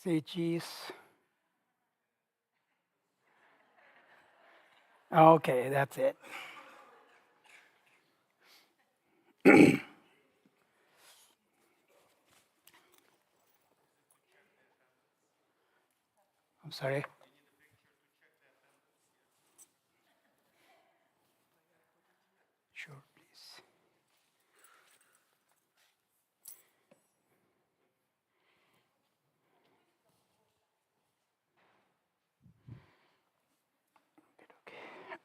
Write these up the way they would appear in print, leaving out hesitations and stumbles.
Say cheese. Okay, that's it. I'm sorry. Sure, please.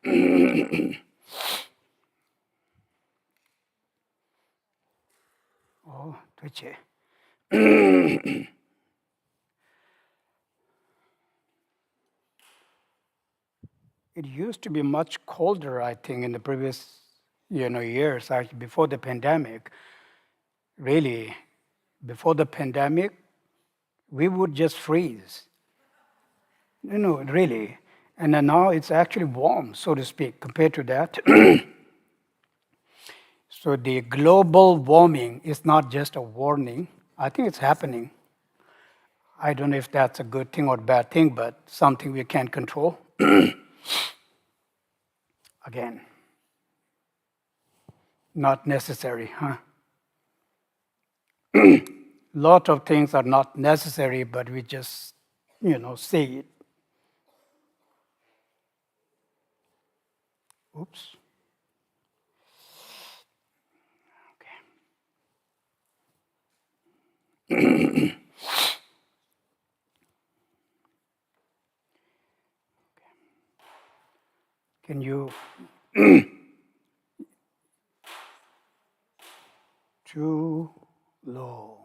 Okay. Oh, Twitchy. It used to be much colder, I think, in the previous, years, actually, before the pandemic. Really, before the pandemic, we would just freeze. Really. And then now it's actually warm, so to speak, compared to that. So the global warming is not just a warning. I think it's happening. I don't know if that's a good thing or bad thing, but something we can't control. Again, not necessary, huh? Lot of things are not necessary, but we just, say it. Oops. Okay. Can you too low?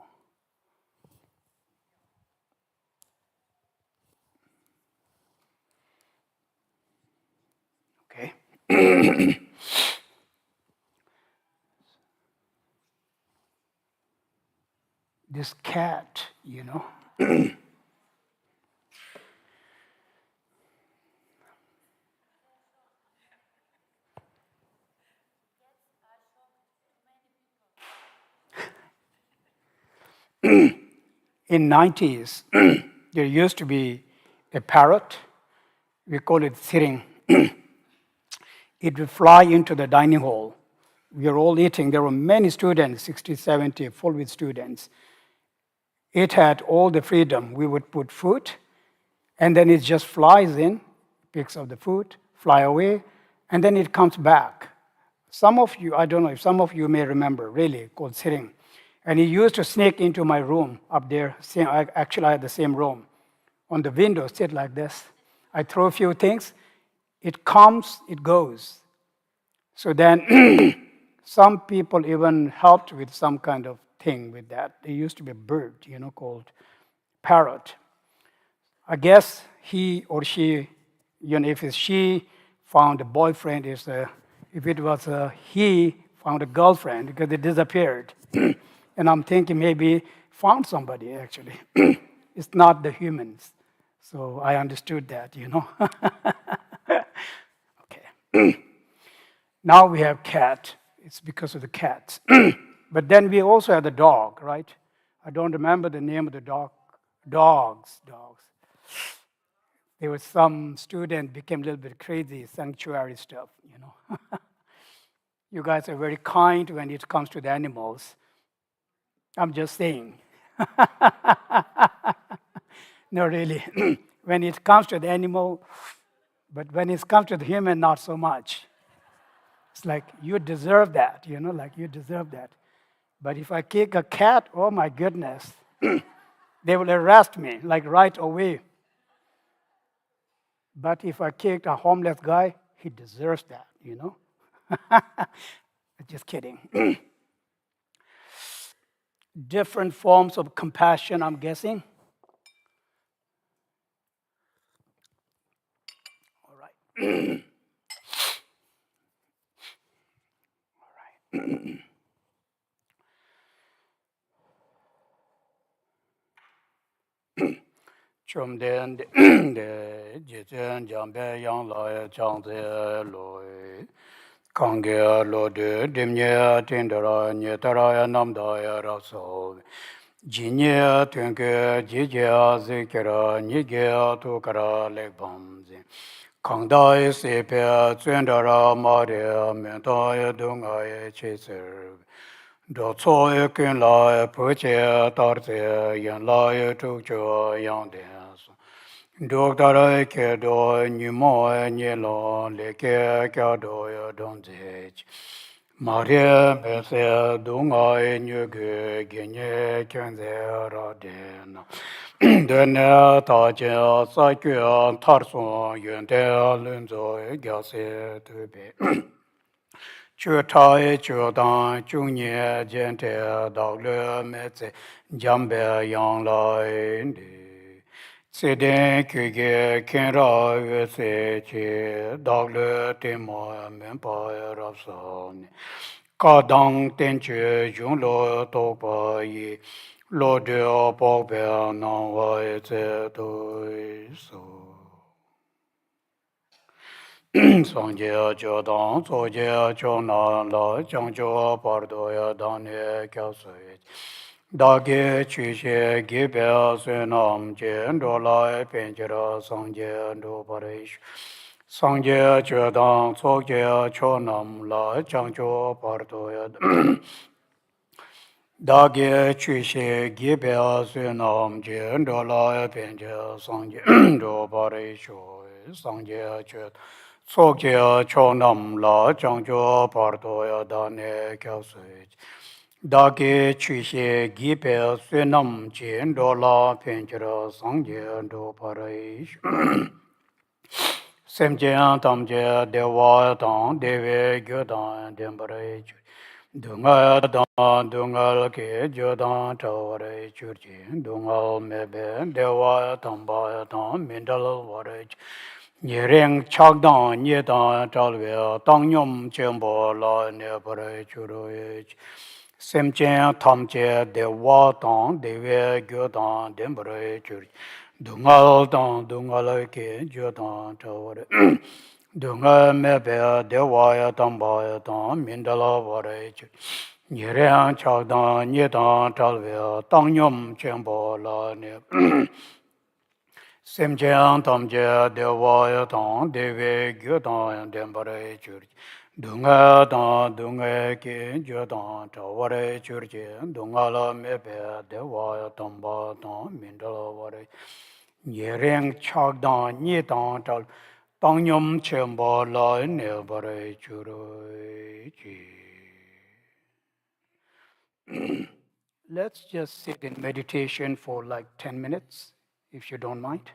Okay. This cat, in 90s, there used to be a parrot. We call it Tsering. It would fly into the dining hall. We were all eating. There were many students, 60, 70, full with students. It had all the freedom. We would put food, and then it just flies in, picks up the food, fly away, and then it comes back. Some of you, I don't know if some of you may remember, really, called Tsering. And he used to sneak into my room up there. Actually, I had the same room. On the window, sit like this. I throw a few things. It comes, it goes. So then some people even helped with some kind of thing with that. There used to be a bird, called parrot. I guess he or she, if it's she, found a boyfriend. If it was a he, found a girlfriend because it disappeared. And I'm thinking maybe found somebody, actually. It's not the humans. So I understood that, Okay. Now we have cat. It's because of the cats. But then we also have the dog, right? I don't remember the name of the dog. Dogs. There was some student became a little bit crazy, sanctuary stuff, You guys are very kind when it comes to the animals. I'm just saying. No, really. When it comes to the animal, but when it comes to the human, not so much. It's like, you deserve that, like you deserve that. But if I kick a cat, oh my goodness, they will arrest me, like right away. But if I kicked a homeless guy, he deserves that, Just kidding. Different forms of compassion, I'm guessing. All right. Chum den de jizen jambe yang la chang ze lo kang ge lo de dim nye tin da ra nye ta ra ya nam da ya ra so ji nye tuen ge ji je a zi ke ra ni ge a tu ka ra le bam zi kang da ye se pe zuen da ra ma re men da ye dung a ye che se do cho ye ken la po che tar ze yan la ye tu cho yang de Doctor ke do ni mo ni lo le ke ka do yo don ze Maria be se do nga ni ge ge ne ken ze ra de na de ne ta je sa ke tar so yuen de lun zo ge se de be 觉察也觉当中年间的道路没在江边养来的，这点个个看到越是去道路的嘛门把绕上呢，高当点去用路多把一路的宝贝能我也在对手。上街就当坐街就拿了将就把多呀当年交税，大概去些给表虽南见着来边界的上街都不得去，上街就当坐街就拿了将就把多呀。大概去些给表虽南见着来边界上街都不得去，上街就。Sokya chonam la changjo pardoya dane kya sui. Dake chushe gipe sunam chen do la penchara sangye do paraish. Semche tamche dewa tang dewe gyodan dembaraish. Dunga dan dungal ke jodan tawarai churchi. Dungal mebe dewa tamba tan mindal waraish. Nyereng chakdang nyedang chalwe tang nyom chenpo la nepare churoye semchen tamche dewa tang dewe gyo tang denpare churi dungal tang dungal ke gyo tang chaware dungal mepe dewa ya tangpa ya tang mindala ware churi Nyereng chakdang nyedang chalwe tang nyom chenpo la nepare Semchen tamche dewa ya tang dewe gyo tang denpare churchi. Dunga tang dunga ke gyo tang chaware churchi. Dunga la mepe dewa ya tangpa tang mindala ware. Nyereng chak tang nye tang chal tang nyom chenpa la nepare churchi. Let's just sit in meditation for like 10 minutes, if you don't mind.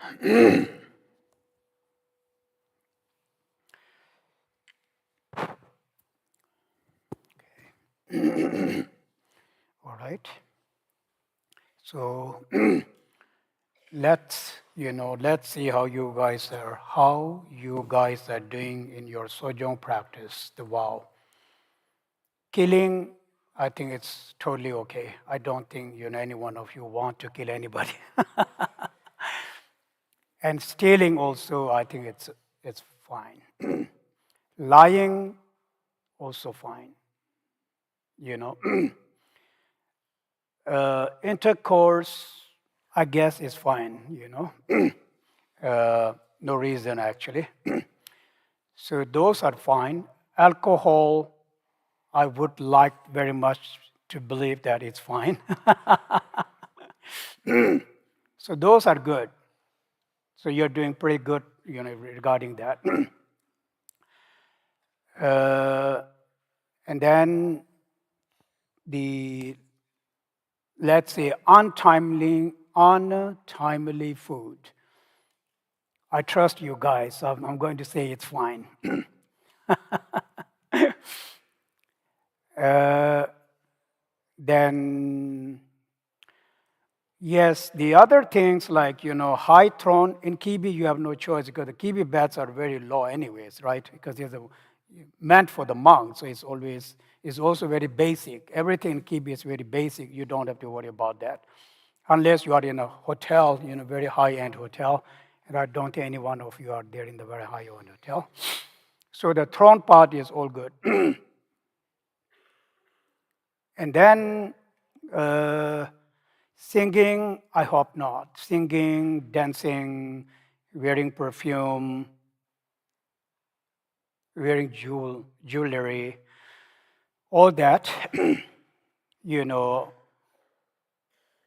All right. So let's see how you guys are doing in your sojong practice, the vow. Killing, I think it's totally okay. I don't think any one of you want to kill anybody. And stealing also, I think it's fine. Lying, also fine. You know, intercourse, I guess, is fine. No reason actually. So those are fine. Alcohol, I would like very much to believe that it's fine. So those are good. So you're doing pretty good, regarding that. And then the, let's say, untimely food. I trust you guys. So I'm going to say it's fine. Then, yes, the other things like, high throne, in Kibi you have no choice because the Kibi beds are very low anyways, right? Because it's meant for the monk, so it's also very basic. Everything in Kibi is very basic. You don't have to worry about that. Unless you are in a hotel, very high-end hotel, and I don't think any one of you are there in the very high-end hotel. So the throne part is all good. And then singing, I hope not. Singing, dancing, wearing perfume, wearing jewelry, all that,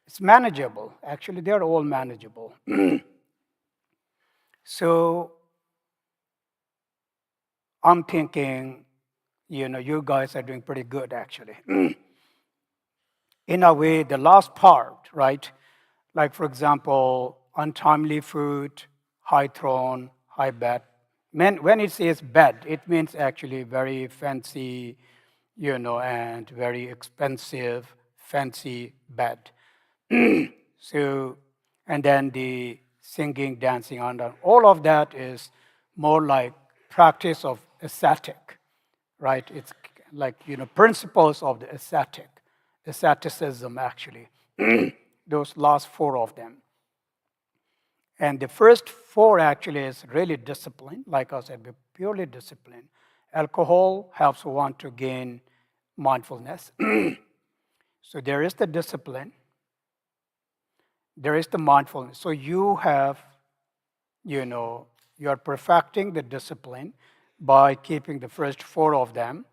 it's manageable. Actually, they're all manageable. So I'm thinking, you guys are doing pretty good, actually. In a way, the last part, right? Like, for example, untimely food, high throne, high bed. When it says bed, it means actually very fancy, and very expensive, fancy bed. So, and then the singing, dancing, under all of that is more like practice of ascetic, right? It's like principles of the asceticism actually. Those last four of them. And the first four actually is really discipline, like I said, purely discipline. Alcohol helps one to gain mindfulness. So there is the discipline, there is the mindfulness. So you have, you are perfecting the discipline by keeping the first four of them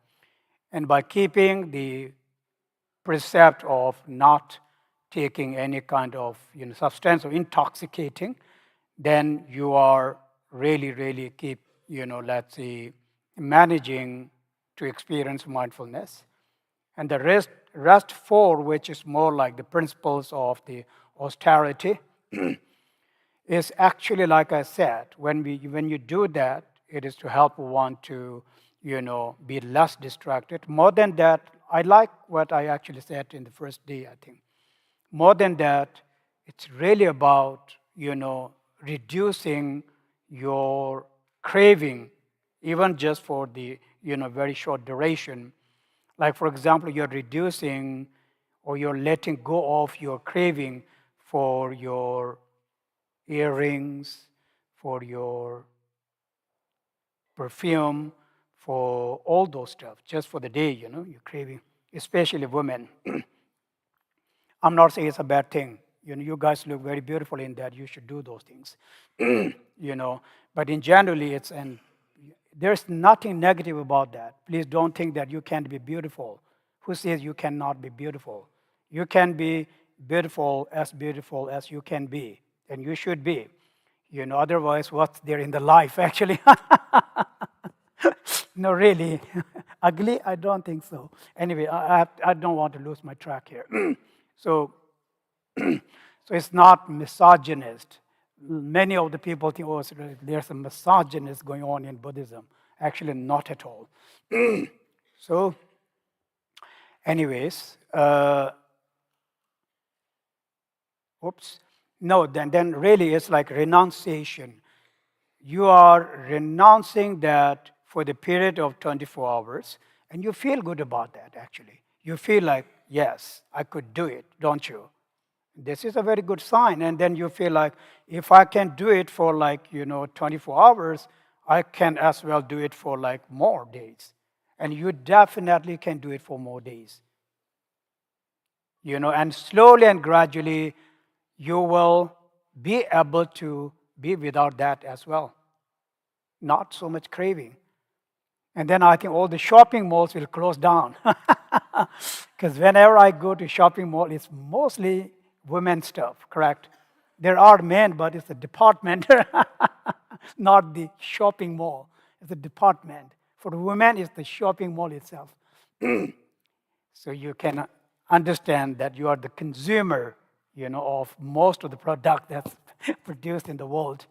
and by keeping the precept of not taking any kind of substance or intoxicating, then you are really keep, let's say, managing to experience mindfulness. And the rest four, which is more like the principles of the austerity, is actually, like I said, when you do that, it is to help one to, be less distracted. More than that, I like what I actually said in the first day, I think. More than that, it's really about, reducing your craving, even just for the, very short duration. Like, for example, you're reducing or you're letting go of your craving for your earrings, for your perfume, for all those stuff, just for the day, you're craving, especially women. I'm not saying it's a bad thing. You guys look very beautiful in that. You should do those things. But in generally, there's nothing negative about that. Please don't think that you can't be beautiful. Who says you cannot be beautiful? You can be beautiful as you can be, and you should be. Otherwise, what's there in the life, actually? No, really. Ugly? I don't think so. Anyway, I don't want to lose my track here. So it's not misogynist many of the people think, oh, there's a misogynist going on in Buddhism. Actually, not at all. So, anyways, oops. No, then really it's like renunciation. You are renouncing that for the period of 24 hours, and you feel good about that, actually. You feel like, yes, I could do it, don't you? This is a very good sign. And then you feel like, if I can do it for 24 hours, I can as well do it for like more days. And you definitely can do it for more days. And slowly and gradually, you will be able to be without that as well. Not so much craving. And then I think all the shopping malls will close down. Because whenever I go to shopping mall, it's mostly women stuff, correct? There are men, but it's a department, not the shopping mall. It's a department. For women, it's the shopping mall itself. So you can understand that you are the consumer, of most of the product that's produced in the world.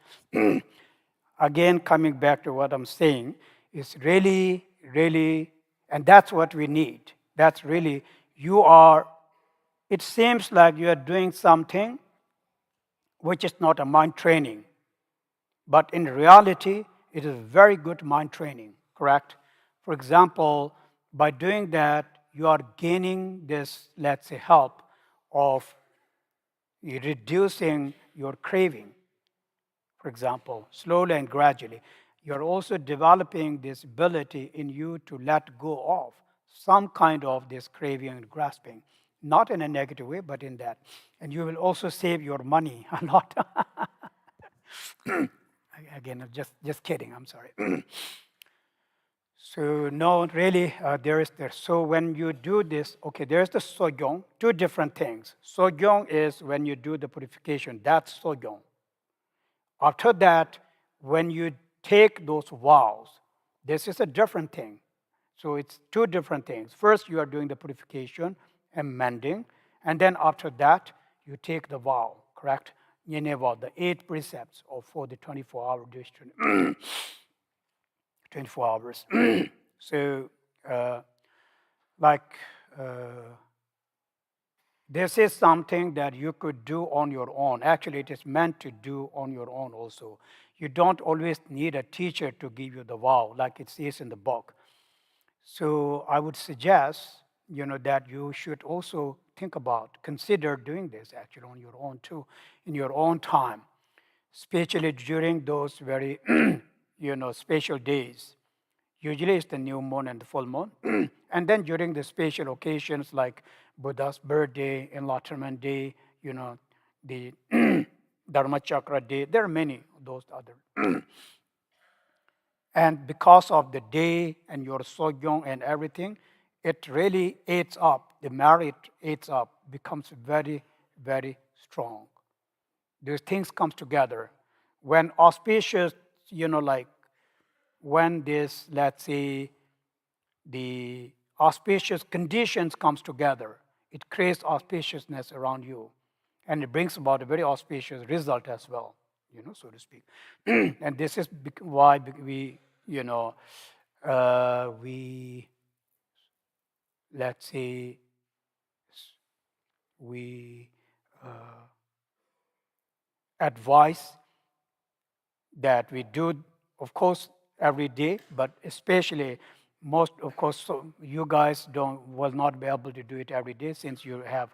Again, coming back to what I'm saying, is really, really, and that's what we need. That's really, it seems like you are doing something which is not a mind training. But in reality, it is very good mind training, correct? For example, by doing that, you are gaining this, let's say, help of reducing your craving, for example, slowly and gradually. You're also developing this ability in you to let go of some kind of this craving and grasping, not in a negative way, but in that. And you will also save your money a lot. Again, I'm just kidding, I'm sorry. So no, really, there is there. So when you do this, okay, there's the sogyong, two different things. Sogyong is when you do the purification, that's sogyong. After that, when you take those vows, this is a different thing. So it's two different things. First, you are doing the purification and mending, and then after that, you take the vow, correct? Yene vow, the 8 precepts for the 24-hour duration. 24 hours. So, like, this is something that you could do on your own. Actually, it is meant to do on your own also. You don't always need a teacher to give you the vow, like it says in the book. So I would suggest, that you should also consider doing this actually on your own too, in your own time, especially during those very, special days. Usually it's the new moon and the full moon. And then during the special occasions like Buddha's birthday, Enlightenment Day, the Dharma Chakra Day, there are many of those other. And because of the day and your sogyong and everything, it really aids up, the merit aids up, becomes very, very strong. These things come together. When auspicious, like when this, let's say, the auspicious conditions comes together, it creates auspiciousness around you. And it brings about a very auspicious result as well, so to speak. And this is why we, we, let's say, we advise that we do, of course, every day, but especially most, of course, so you guys will not be able to do it every day since you have,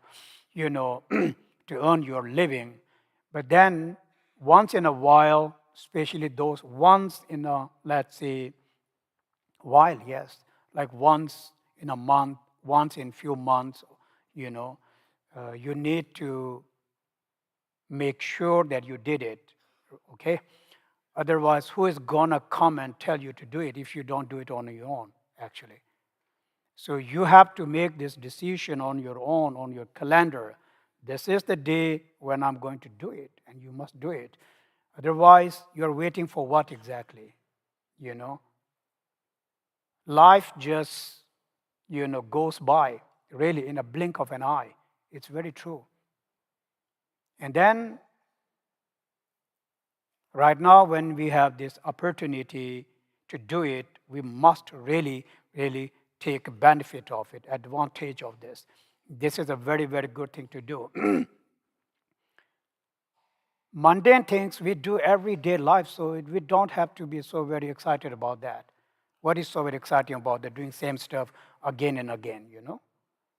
to earn your living. But then once in a while, especially those once in a, let's say, while, yes, like once in a month, once in few months, you need to make sure that you did it, okay? Otherwise, who is gonna come and tell you to do it if you don't do it on your own, actually? So you have to make this decision on your own, on your calendar. This is the day when I'm going to do it, and you must do it. Otherwise, you're waiting for what exactly? Life just, goes by, really, in a blink of an eye. It's very true. And then Right now, when we have this opportunity to do it, we must really, really take benefit of it, advantage of this. This is a very, very good thing to do. Mundane things we do everyday life, so we don't have to be so very excited about that. What is so very exciting about the doing same stuff again and again,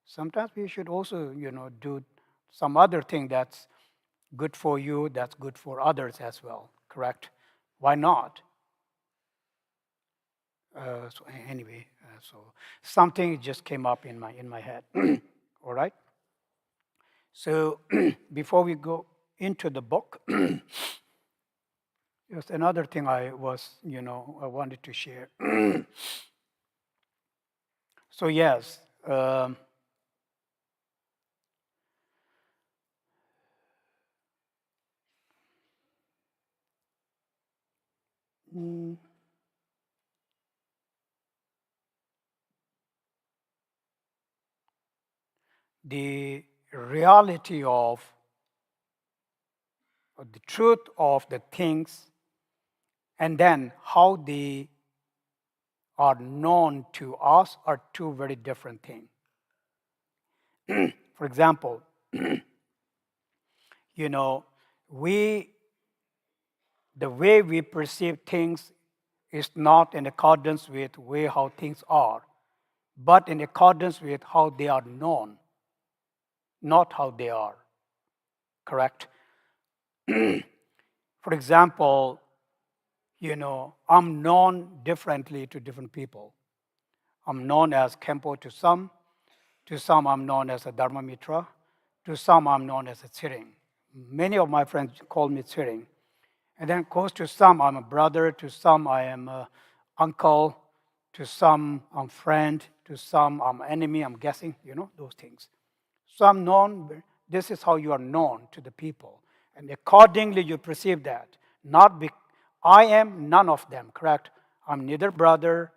Sometimes we should also, do some other thing that's good for you, that's good for others as well, correct? Why not? So anyway, so something just came up in my head. All right. So before we go into the book, there's another thing I wanted to share. So yes, mm, the reality of, or the truth of the things, and then how they are known to us are two very different things. For example, we the way we perceive things is not in accordance with way how things are, but in accordance with how they are known, not how they are. Correct? For example, I'm known differently to different people. I'm known as Khenpo to some I'm known as a Dharma Mitra, to some I'm known as a Tsering. Many of my friends call me Tsering. And then, of course, to some I'm a brother, to some I am an uncle, to some I'm friend, to some I'm enemy, I'm guessing, those things. So I'm known, this is how you are known to the people. And accordingly you perceive that. I am none of them, correct? I'm neither brother,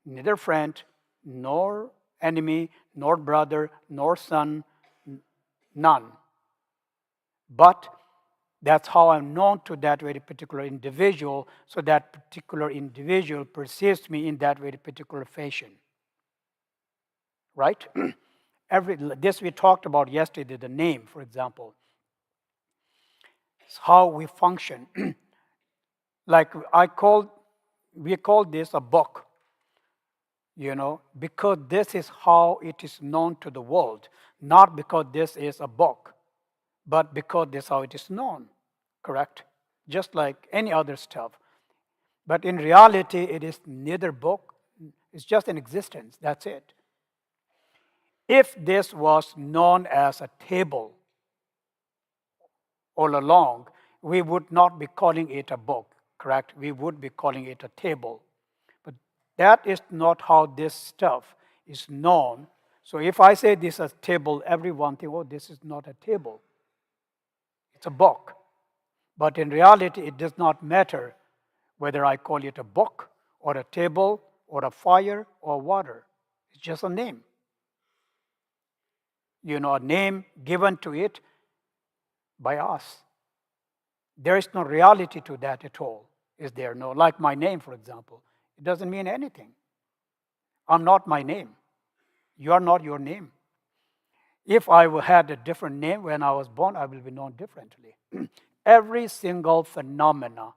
neither friend, nor enemy, nor brother, nor son, none. But that's how I'm known to that very particular individual, so that particular individual perceives me in that very particular fashion. Right? This we talked about yesterday, the name, for example. It's how we function. Like we call this a book, because this is how it is known to the world, not because this is a book, but because this is how it is known, correct? Just like any other stuff. But in reality, it is neither book, it's just an existence, that's it. If this was known as a table all along, we would not be calling it a book, correct? We would be calling it a table. But that is not how this stuff is known. So if I say this is a table, everyone thinks, oh, this is not a table. It's a book. But in reality, it does not matter whether I call it a book or a table or a fire or water. It's just a name. A name given to it by us. There is no reality to that at all. Is there no? Like my name, for example. It doesn't mean anything. I'm not my name. You are not your name. If I had a different name when I was born, I will be known differently. Every single phenomena,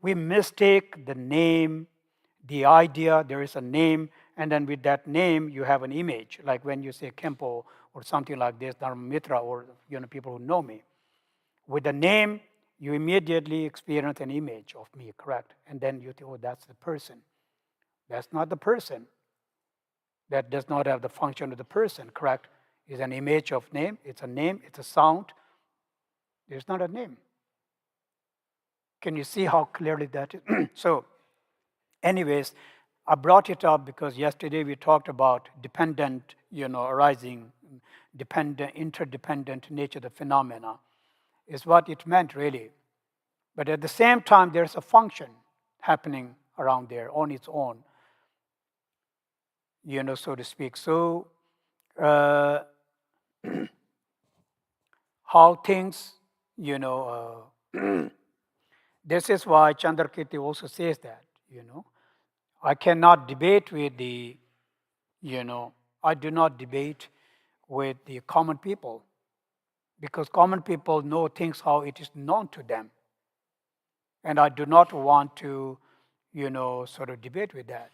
we mistake the name, the idea, there is a name, and then with that name, you have an image. Like when you say Khenpo or something like this, Dharma Mitra, or people who know me. With the name, you immediately experience an image of me, correct? And then you think, oh, that's the person. That's not the person. That does not have the function of the person, correct? It's an image of name, it's a sound. There's not a name. Can you see how clearly that is? So, anyways, I brought it up because yesterday we talked about dependent, arising, interdependent nature of the phenomena. Is what it meant really. But at the same time, there's a function happening around there on its own, so to speak. So, how things, This is why Chandrakirti also says that, I cannot debate with I do not debate with the common people because common people know things how it is known to them. And I do not want to, sort of debate with that.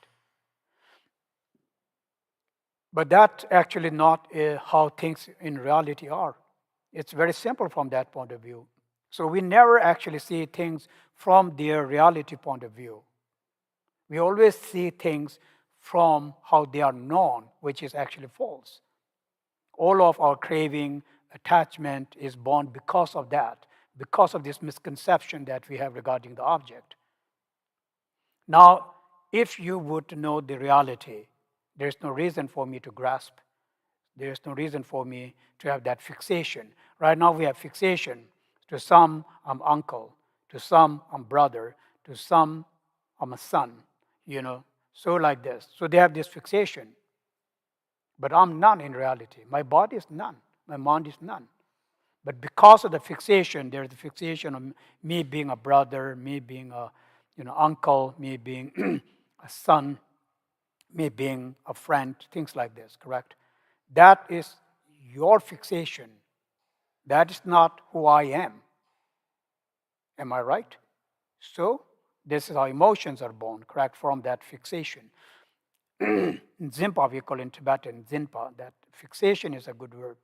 But that's actually not how things in reality are. It's very simple from that point of view. So we never actually see things from their reality point of view. We always see things from how they are known, which is actually false. All of our craving, attachment is born because of that, because of this misconception that we have regarding the object. Now, if you would know the reality, there's no reason for me to grasp. There's no reason for me to have that fixation. Right now, we have fixation. To some, I'm uncle. To some, I'm brother. To some, I'm a son. So like this. So they have this fixation. But I'm none in reality. My body is none. My mind is none. But because of the fixation, there's the fixation of me being a brother, me being a uncle, me being a son, me being a friend, things like this, correct? That is your fixation. That is not who I am. Am I right? So, this is how emotions are born, correct, from that fixation. Zimpa, we call in Tibetan, Zinpa, that fixation is a good word.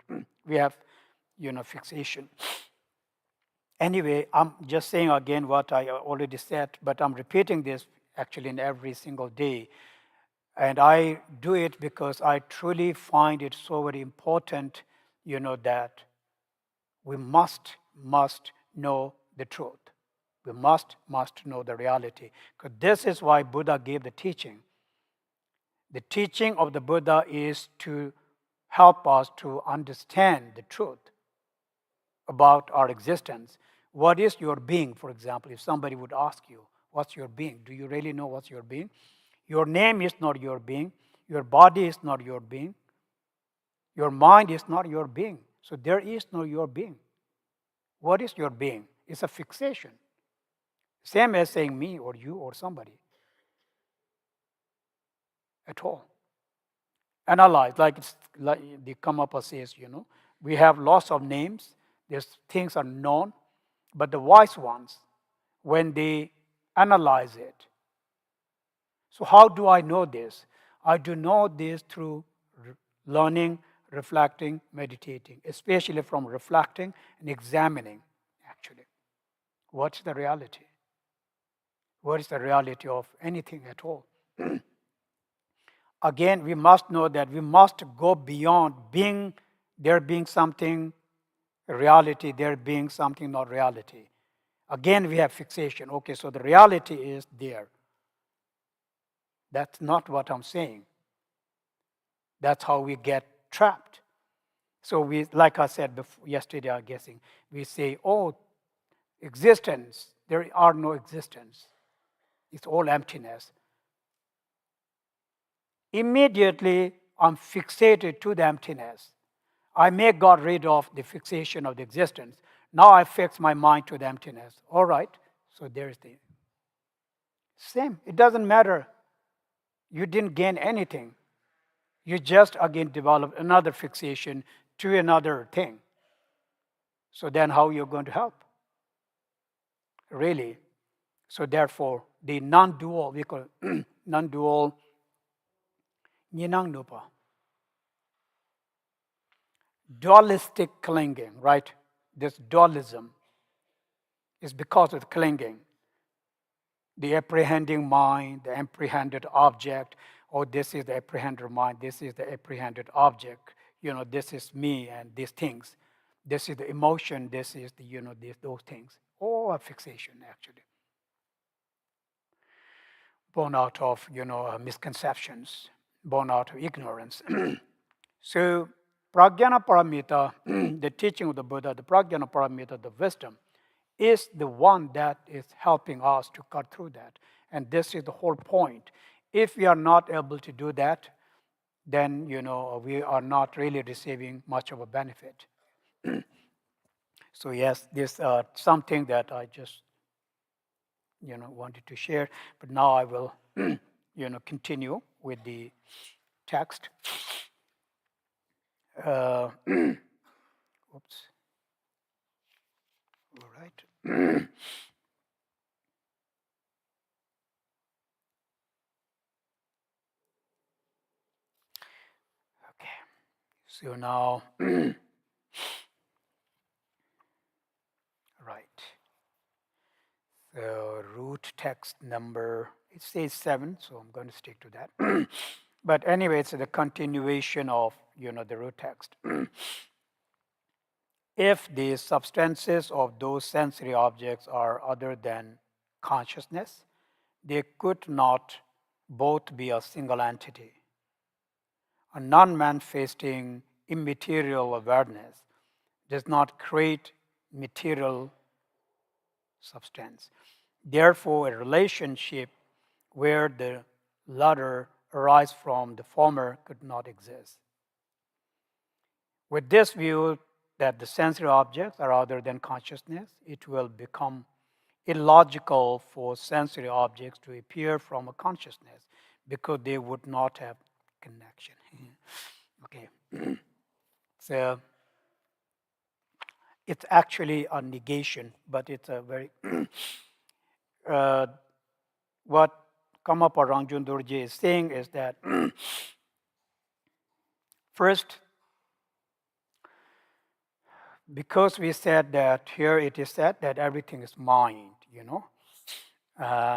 We have, fixation. Anyway, I'm just saying again what I already said, but I'm repeating this actually in every single day. And I do it because I truly find it so very important, that we must know the truth. We must know the reality. Because this is why Buddha gave the teaching. The teaching of the Buddha is to help us to understand the truth about our existence. What is your being, for example? If somebody would ask you, what's your being? Do you really know what's your being? Your name is not your being. Your body is not your being. Your mind is not your being. So there is no your being. What is your being? It's a fixation. Same as saying me or you or somebody. At all. Analyze, like the Karmapa says, we have lots of names. These things are known. But the wise ones, when they analyze it, so how do I know this? I do know this through learning, reflecting, meditating, especially from reflecting and examining, actually. What's the reality? What is the reality of anything at all? Again, we must know that we must go beyond there being something reality, there being something not reality. Again, we have fixation. Okay, so the reality is there. That's not what I'm saying. That's how we get trapped. So we, like I said yesterday, I'm guessing, we say, oh, existence, there are no existence. It's all emptiness. Immediately, I'm fixated to the emptiness. I make God rid of the fixation of the existence. Now I fix my mind to the emptiness. All right, so there's the same. It doesn't matter. You didn't gain anything. You just again develop another fixation to another thing. So then how you're going to help? Really. So therefore, the non-dual, we call it non-dual Nyinang Nupa. Dualistic clinging, right? This dualism is because of the clinging. The apprehending mind, the apprehended object, oh, this is the apprehender mind, this is the apprehended object, this is me and these things. This is the emotion, this is the, those things. All are fixation, actually. Born out of, misconceptions, born out of ignorance. So, Pragyana Paramita, the teaching of the Buddha, the Pragyana Paramita, the wisdom, is the one that is helping us to cut through that. And this is the whole point. If we are not able to do that, then, we are not really receiving much of a benefit. So yes, this something that I just wanted to share. But now I will, continue with the text. Oops. All right. Okay. So now, right. So root text number, it says 7, so I'm going to stick to that. But anyway, it's the continuation of, the root text. If the substances of those sensory objects are other than consciousness, they could not both be a single entity. A non-manifesting immaterial awareness does not create material substance. Therefore, a relationship where the latter arises from the former could not exist. With this view that the sensory objects are other than consciousness, it will become illogical for sensory objects to appear from a consciousness because they would not have connection. Okay. So it's actually a negation, but it's a very what Kamapa Rangjun Dorje is saying is that first, because we said that here it is said that everything is mind,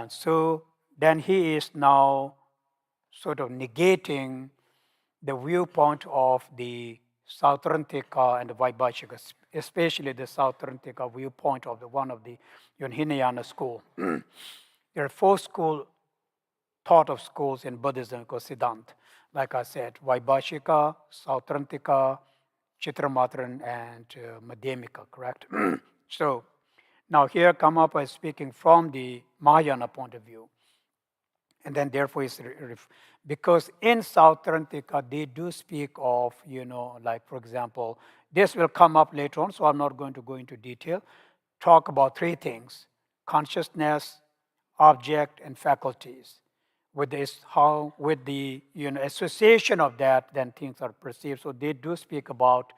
so then he is now sort of negating the viewpoint of the Sautrantika and the Vaibhashika, especially the Sautrantika viewpoint of the one of the Hinayana school. There are 4 thought of schools in Buddhism called Siddhant. Like I said, Vaibhashika, Sautrantika, Chitramatran, and Madhyamika, correct? So now here Kamapa is speaking from the Mahayana point of view. And then therefore, because in Sautrantika, they do speak of, like for example, this will come up later on, so I'm not going to go into detail. Talk about 3 things: consciousness, object, and faculties. With this, with the association of that, then things are perceived. So they do speak about,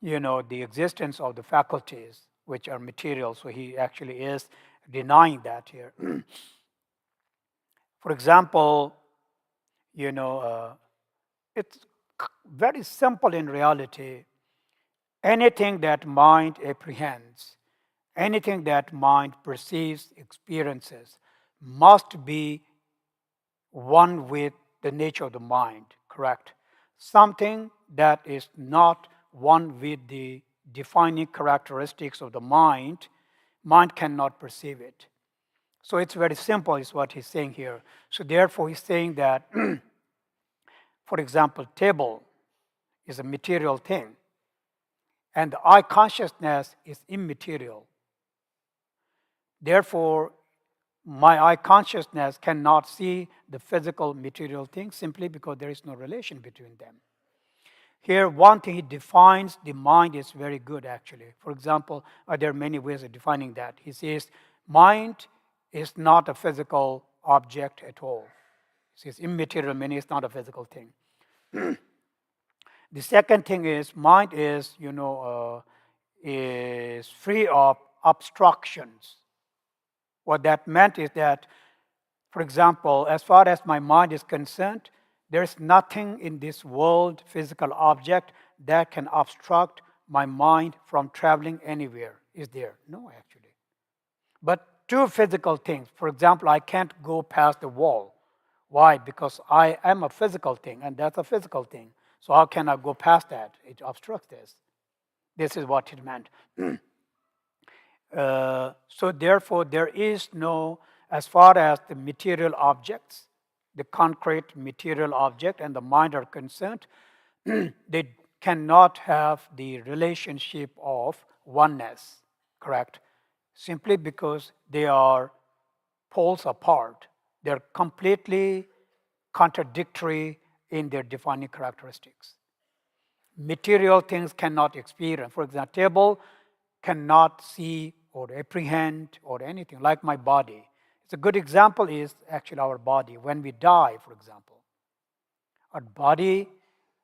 the existence of the faculties, which are material. So he actually is denying that here. For example, it's very simple in reality. Anything that mind apprehends, anything that mind perceives, experiences, must be one with the nature of the mind, correct? Something that is not one with the defining characteristics of the mind cannot perceive it. So it's very simple, is what he's saying here. So therefore, he's saying that, for example, table is a material thing, and the I consciousness is immaterial. Therefore, my I consciousness cannot see the physical material thing simply because there is no relation between them. Here, one thing he defines the mind is very good actually. For example, there are many ways of defining that. He says, mind is not a physical object at all. He says, immaterial meaning it's not a physical thing. The second thing is, mind is, is free of obstructions. What that meant is that, for example, as far as my mind is concerned, there's nothing in this world, physical object, that can obstruct my mind from traveling anywhere. Is there? No, actually. But 2 physical things. For example, I can't go past the wall. Why? Because I am a physical thing, and that's a physical thing. So how can I go past that? It obstructs this. This is what it meant. So therefore, there is no, as far as the material objects, the concrete material object and the mind are concerned, they cannot have the relationship of oneness, correct? Simply because they are poles apart. They're completely contradictory in their defining characteristics. Material things cannot experience. For example, table cannot see or apprehend or anything, like my body. So a good example is actually our body. When we die, for example, our body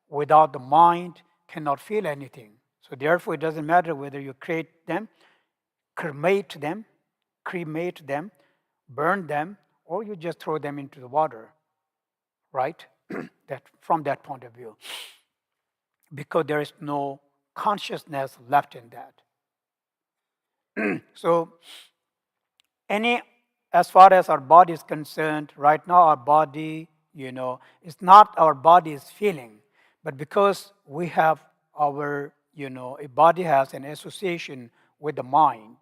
without the mind cannot feel anything. So therefore, it doesn't matter whether you create them, cremate them, burn them, or you just throw them into the water, right? That from that point of view, because there is no consciousness left in that. So as far as our body is concerned, right now our body, it's not our body is feeling, but because we have our, a body has an association with the mind.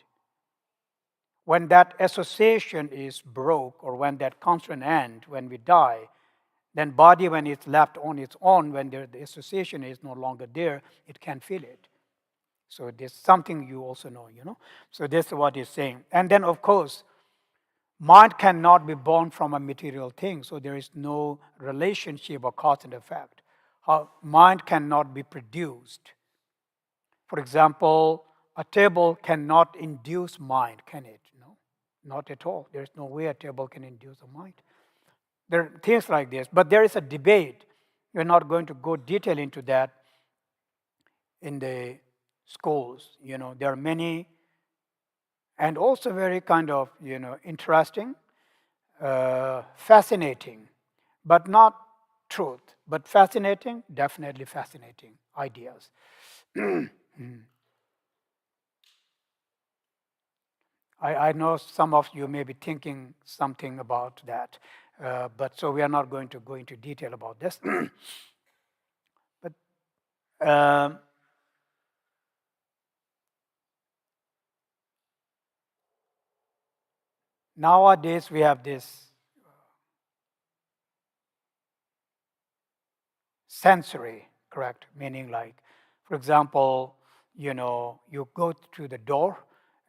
When that association is broke, or when that comes to an end, when we die, then body, when it's left on its own, when the association is no longer there, it can feel it. So there's something you also know, So this is what he's saying. And then, of course, mind cannot be born from a material thing, so there is no relationship or cause and effect. Mind cannot be produced. For example, a table cannot induce mind, can it? No, not at all. There's no way a table can induce a mind. There are things like this, but there is a debate. We're not going to go detail into that in the schools. There are many, and also very kind of, interesting, fascinating, but not truth, but fascinating, definitely fascinating ideas. I know some of you may be thinking something about that, but so we are not going to go into detail about this. But nowadays we have this sensory, correct? Meaning like, for example, you go to the door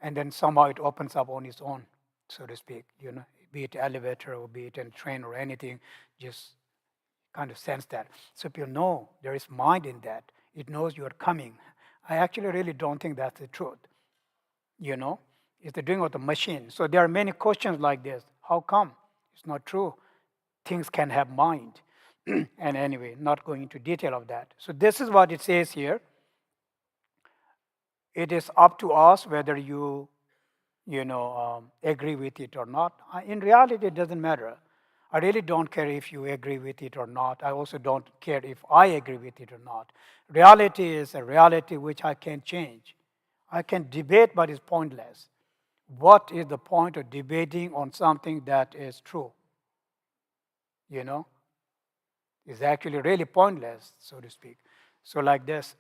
and then somehow it opens up on its own, so to speak, be it elevator or be it a train or anything, just kind of sense that. So people know there is mind in that. It knows you are coming. I actually really don't think that's the truth. It's the doing of the machine. So there are many questions like this. How come? It's not true. Things can have mind. And anyway, not going into detail of that. So this is what it says here. It is up to us whether you agree with it or not. In reality, it doesn't matter. I really don't care if you agree with it or not. I also don't care if I agree with it or not. Reality is a reality which I can't change. I can debate, but it's pointless. What is the point of debating on something that is true? It's actually really pointless, so to speak. So like this.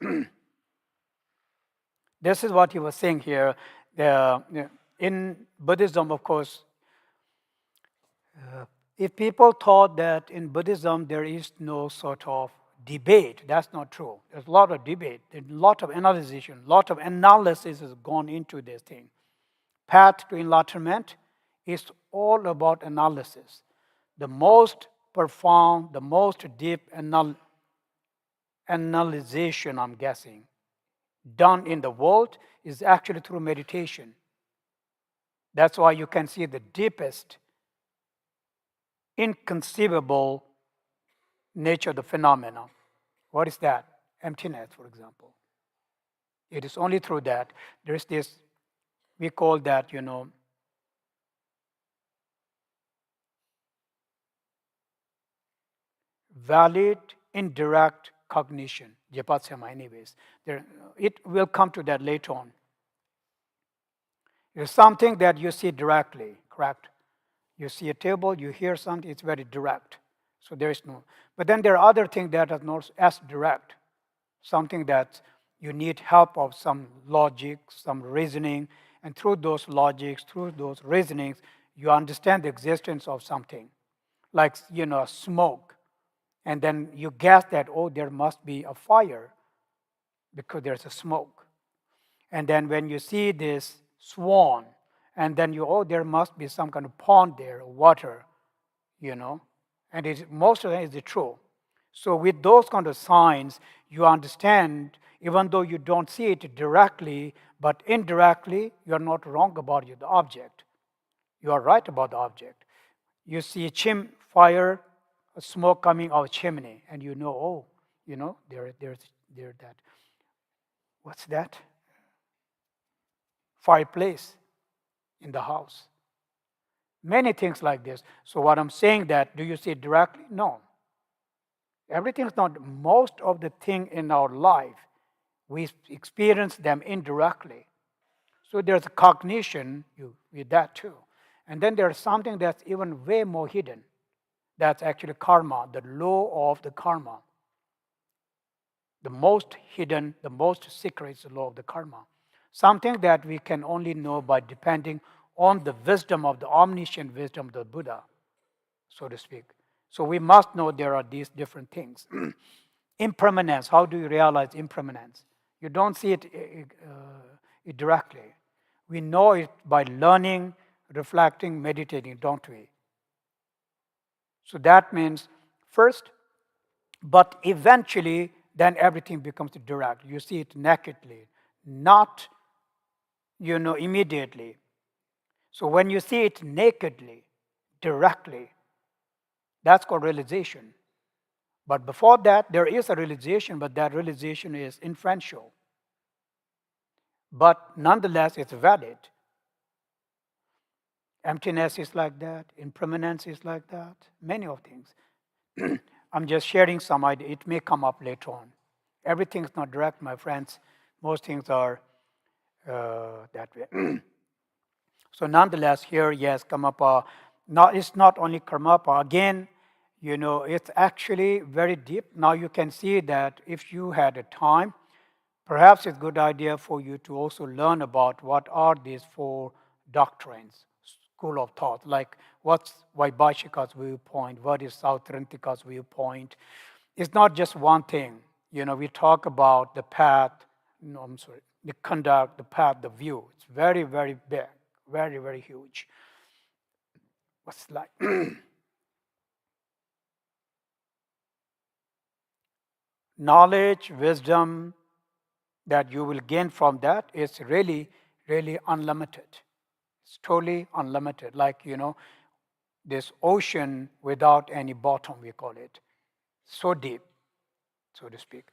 This is what he was saying here. In Buddhism, of course, if people thought that in Buddhism there is no sort of debate, that's not true. There's a lot of debate, there's a lot of analysis, a lot of analysis has gone into this thing. Path to enlightenment is all about analysis. The most profound, the most deep analyzation, I'm guessing, done in the world is actually through meditation. That's why you can see the deepest, inconceivable nature of the phenomena. What is that? Emptiness, for example. It is only through that. There is this, we call that, valid indirect cognition. Jepatsema, anyways. It will come to that later on. It's something that you see directly, correct? You see a table, you hear something, it's very direct. So there is no. But then there are other things that are not as direct. Something that you need help of some logic, some reasoning, and through those logics, through those reasonings, you understand the existence of something. Like, smoke. And then you guess that, oh, there must be a fire because there's a smoke. And then when you see this swan, and then there must be some kind of pond there, water, and most of it is true. So with those kind of signs, you understand, even though you don't see it directly, but indirectly, you're not wrong about the object. You are right about the object. You see a fire, a smoke coming out of chimney, and you know, oh, there's that. What's that? Fireplace in the house. Many things like this. So what I'm saying that, do you see it directly? No. Everything is not, most of the thing in our life, we experience them indirectly. So there's a cognition with that too. And then there's something that's even way more hidden. That's actually karma, the law of the karma. The most hidden, the most secret is the law of the karma. Something that we can only know by depending on the wisdom of the omniscient wisdom of the Buddha, so to speak. So we must know there are these different things. Impermanence, how do you realize impermanence? You don't see it directly. We know it by learning, reflecting, meditating, don't we? So that means first, but eventually, then everything becomes direct. You see it nakedly, not, immediately. So when you see it nakedly, directly, that's called realization. But before that, there is a realization, but that realization is inferential. But nonetheless, it's valid. Emptiness is like that. Impermanence is like that. Many of things. I'm just sharing some idea. It may come up later on. Everything is not direct, my friends. Most things are that way. So nonetheless, here, yes, Karmapa. Now, it's not only Karmapa. Again, it's actually very deep. Now you can see that if you had a time, perhaps it's a good idea for you to also learn about what are these four doctrines, school of thought, like what's Vaibhashika's viewpoint, what is Sautrantika's viewpoint. It's not just one thing. We talk about the path, the conduct, the path, the view. It's very, very big, very, very huge. What's like? Knowledge, wisdom that you will gain from that is really, really unlimited. It's totally unlimited. Like, this ocean without any bottom, we call it. So deep, so to speak.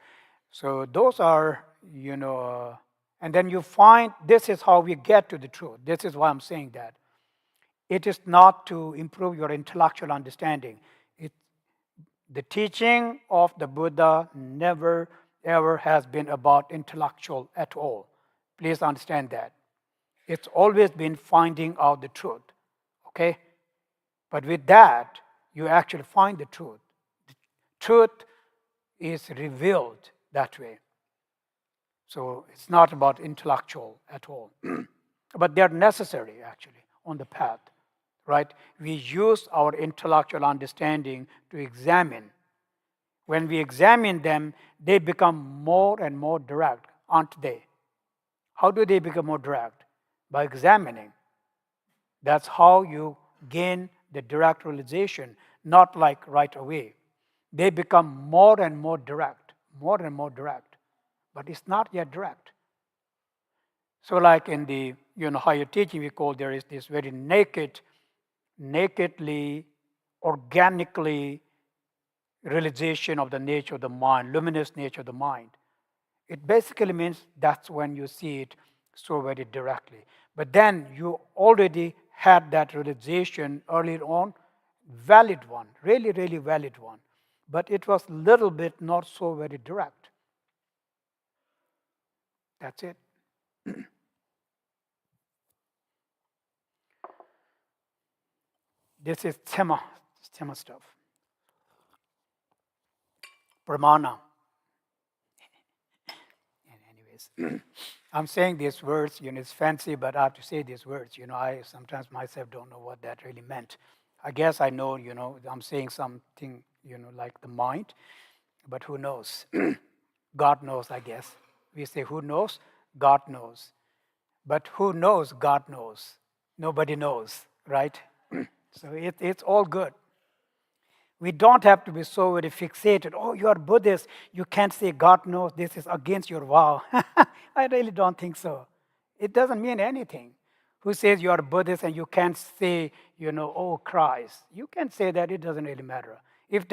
So those are, and then you find this is how we get to the truth. This is why I'm saying that. It is not to improve your intellectual understanding. The teaching of the Buddha never, ever has been about intellectual at all. Please understand that. It's always been finding out the truth, okay? But with that, you actually find the truth. The truth is revealed that way. So it's not about intellectual at all. But they're necessary, actually, on the path, right? We use our intellectual understanding to examine. When we examine them, they become more and more direct, aren't they? How do they become more direct? By examining. That's how you gain the direct realization, not like right away. They become more and more direct, but it's not yet direct. So like in the higher teaching, we call there is this very nakedly, organically realization of the nature of the mind, luminous nature of the mind. It basically means that's when you see it so very directly. But then you already had that realization earlier on, valid one, really, really valid one. But it was a little bit not so very direct. That's it. This is Tsema stuff. Pramana. Anyways, I'm saying these words, it's fancy, but I have to say these words. I sometimes myself don't know what that really meant. I guess I know, I'm saying something, like the mind, but who knows? God knows, I guess. We say, who knows? God knows. But who knows? God knows. Nobody knows, right? So it's all good. We don't have to be so very fixated. Oh, you are Buddhist. You can't say God knows. This is against your vow. I really don't think so. It doesn't mean anything. Who says you are Buddhist and you can't say, oh Christ? You can say that, it doesn't really matter. If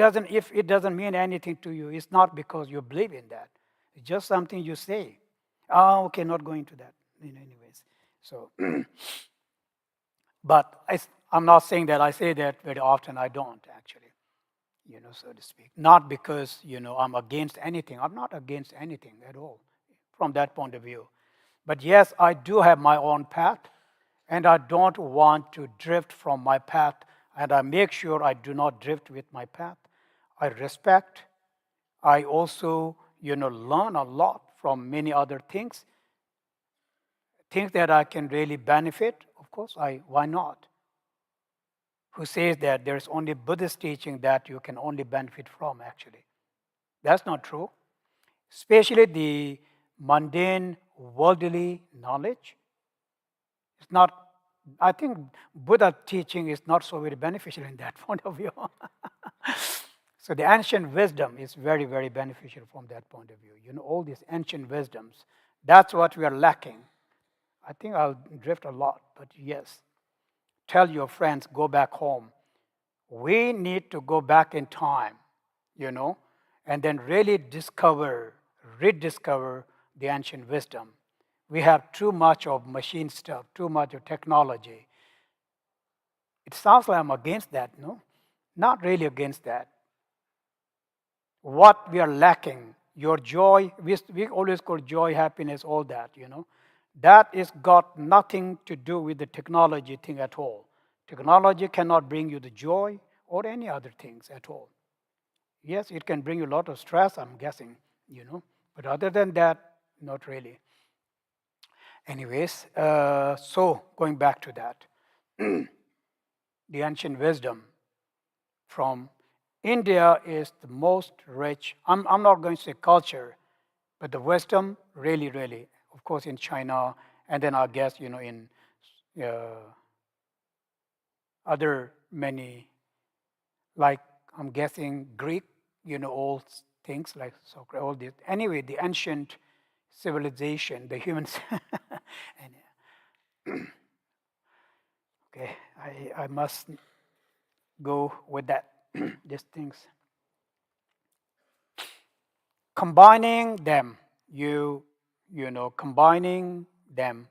it doesn't mean anything to you, it's not because you believe in that. It's just something you say. Oh, okay, not going to that. Anyways, so, but I'm not saying that I say that very often. I don't actually, so to speak. Not because, I'm against anything. I'm not against anything at all from that point of view. But yes, I do have my own path, and I don't want to drift from my path, and I make sure I do not drift with my path. I respect. I also, learn a lot from many other things that I can really benefit. Of course, why not? Who says that there's only Buddhist teaching that you can only benefit from, actually? That's not true. Especially the mundane, worldly knowledge. It's not, I think Buddha teaching is not so very beneficial in that point of view. So the ancient wisdom is very, very beneficial from that point of view. All these ancient wisdoms, that's what we are lacking. I think I'll drift a lot, but yes. Tell your friends, go back home. We need to go back in time, and then really rediscover the ancient wisdom. We have too much of machine stuff, too much of technology. It sounds like I'm against that, no? Not really against that. What we are lacking, your joy, we always call joy, happiness, all that, that is got nothing to do with the technology thing at all. Technology cannot bring you the joy or any other things at all. Yes, it can bring you a lot of stress, I'm guessing, but other than that, not really. Anyways, so going back to that, the ancient wisdom from India is the most rich. I'm not going to say culture, but the wisdom really, really, of course, in China, and then I guess, in other many, like I'm guessing Greek, all things like Socrates, all this. Anyway, the ancient civilization, the humans. Okay, I must go with that. These things. Combining them, combining them,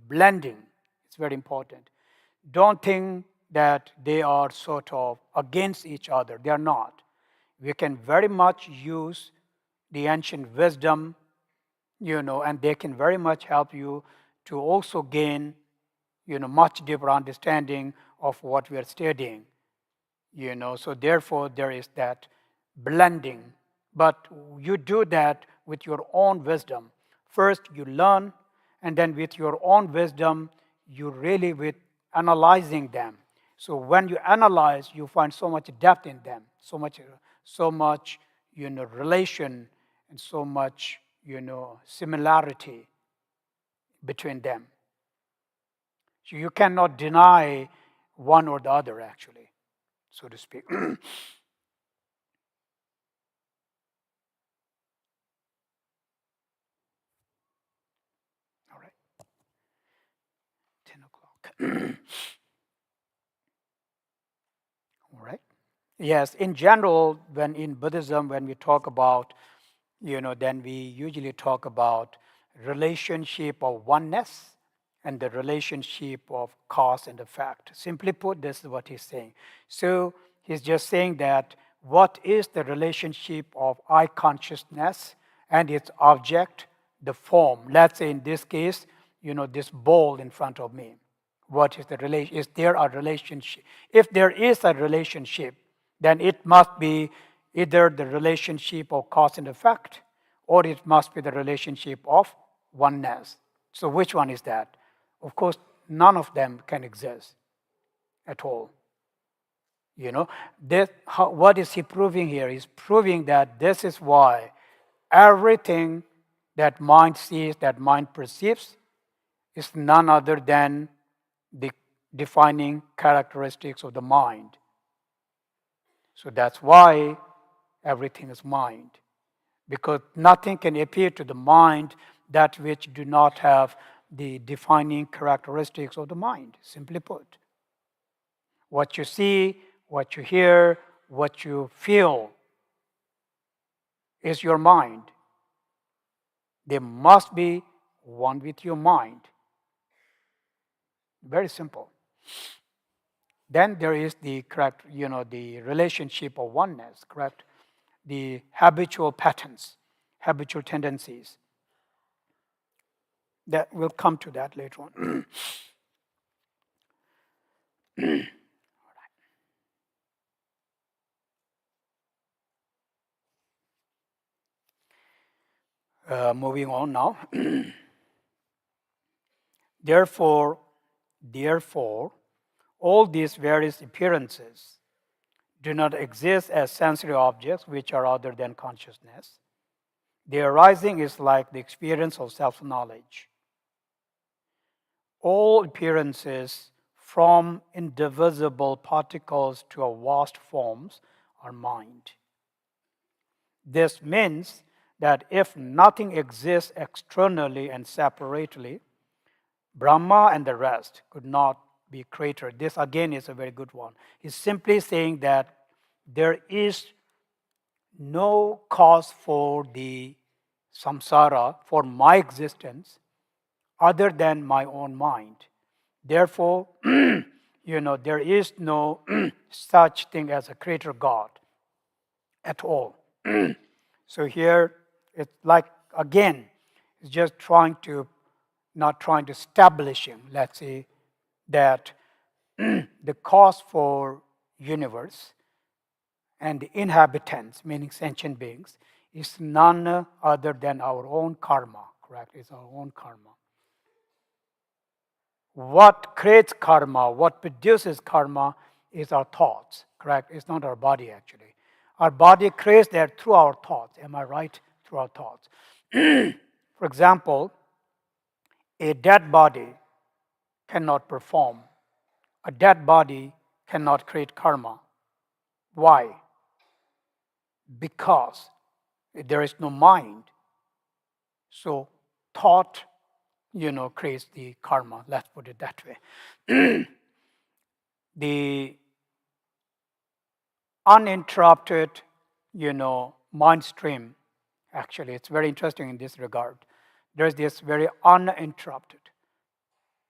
blending. It's very important. Don't think that they are sort of against each other. They are not. We can very much use the ancient wisdom, and they can very much help you to also gain, much deeper understanding of what we are studying. So therefore there is that blending. But you do that with your own wisdom. First you learn, and then with your own wisdom, you really with analyzing them. So when you analyze, you find so much depth in them, so much relation, and so much similarity between them. So you cannot deny one or the other, actually, so to speak. All right, 10 o'clock. All right. Yes, in general, when in Buddhism, when we talk about, then we usually talk about relationship of oneness and the relationship of cause and effect. Simply put, this is what he's saying. So he's just saying that what is the relationship of I consciousness and its object, the form. Let's say in this case, this bowl in front of me. What is the relation? Is there a relationship? If there is a relationship, then it must be either the relationship of cause and effect, or it must be the relationship of oneness. So which one is that? Of course, none of them can exist at all. What is he proving here? He's proving that this is why everything that mind sees, that mind perceives, is none other than the defining characteristics of the mind. So that's why everything is mind. Because nothing can appear to the mind that which do not have the defining characteristics of the mind, simply put. What you see, what you hear, what you feel is your mind. They must be one with your mind. Very simple. Then there is the correct, the relationship of oneness, correct? The habitual patterns, habitual tendencies. That we'll come to that later on. Moving on now. Therefore, all these various appearances do not exist as sensory objects which are other than consciousness. Their arising is like the experience of self-knowledge. All appearances, from indivisible particles to vast forms, are mind. This means that if nothing exists externally and separately, Brahma and the rest could not be created. This again is a very good one. He's simply saying that there is no cause for the samsara, for my existence, other than my own mind. Therefore, there is no such thing as a creator God at all. So here, it's like, again, it's just not trying to establishing, let's say, that the cause for universe and the inhabitants, meaning sentient beings, is none other than our own karma, correct? It's our own karma. What creates karma, what produces karma is our thoughts, correct? It's not our body, actually. Our body creates that through our thoughts. Am I right? Through our thoughts. For example, a dead body cannot perform. A dead body cannot create karma. Why? Because there is no mind. So thought, creates the karma. Let's put it that way. The uninterrupted, mind stream, actually, it's very interesting in this regard. There's this very uninterrupted,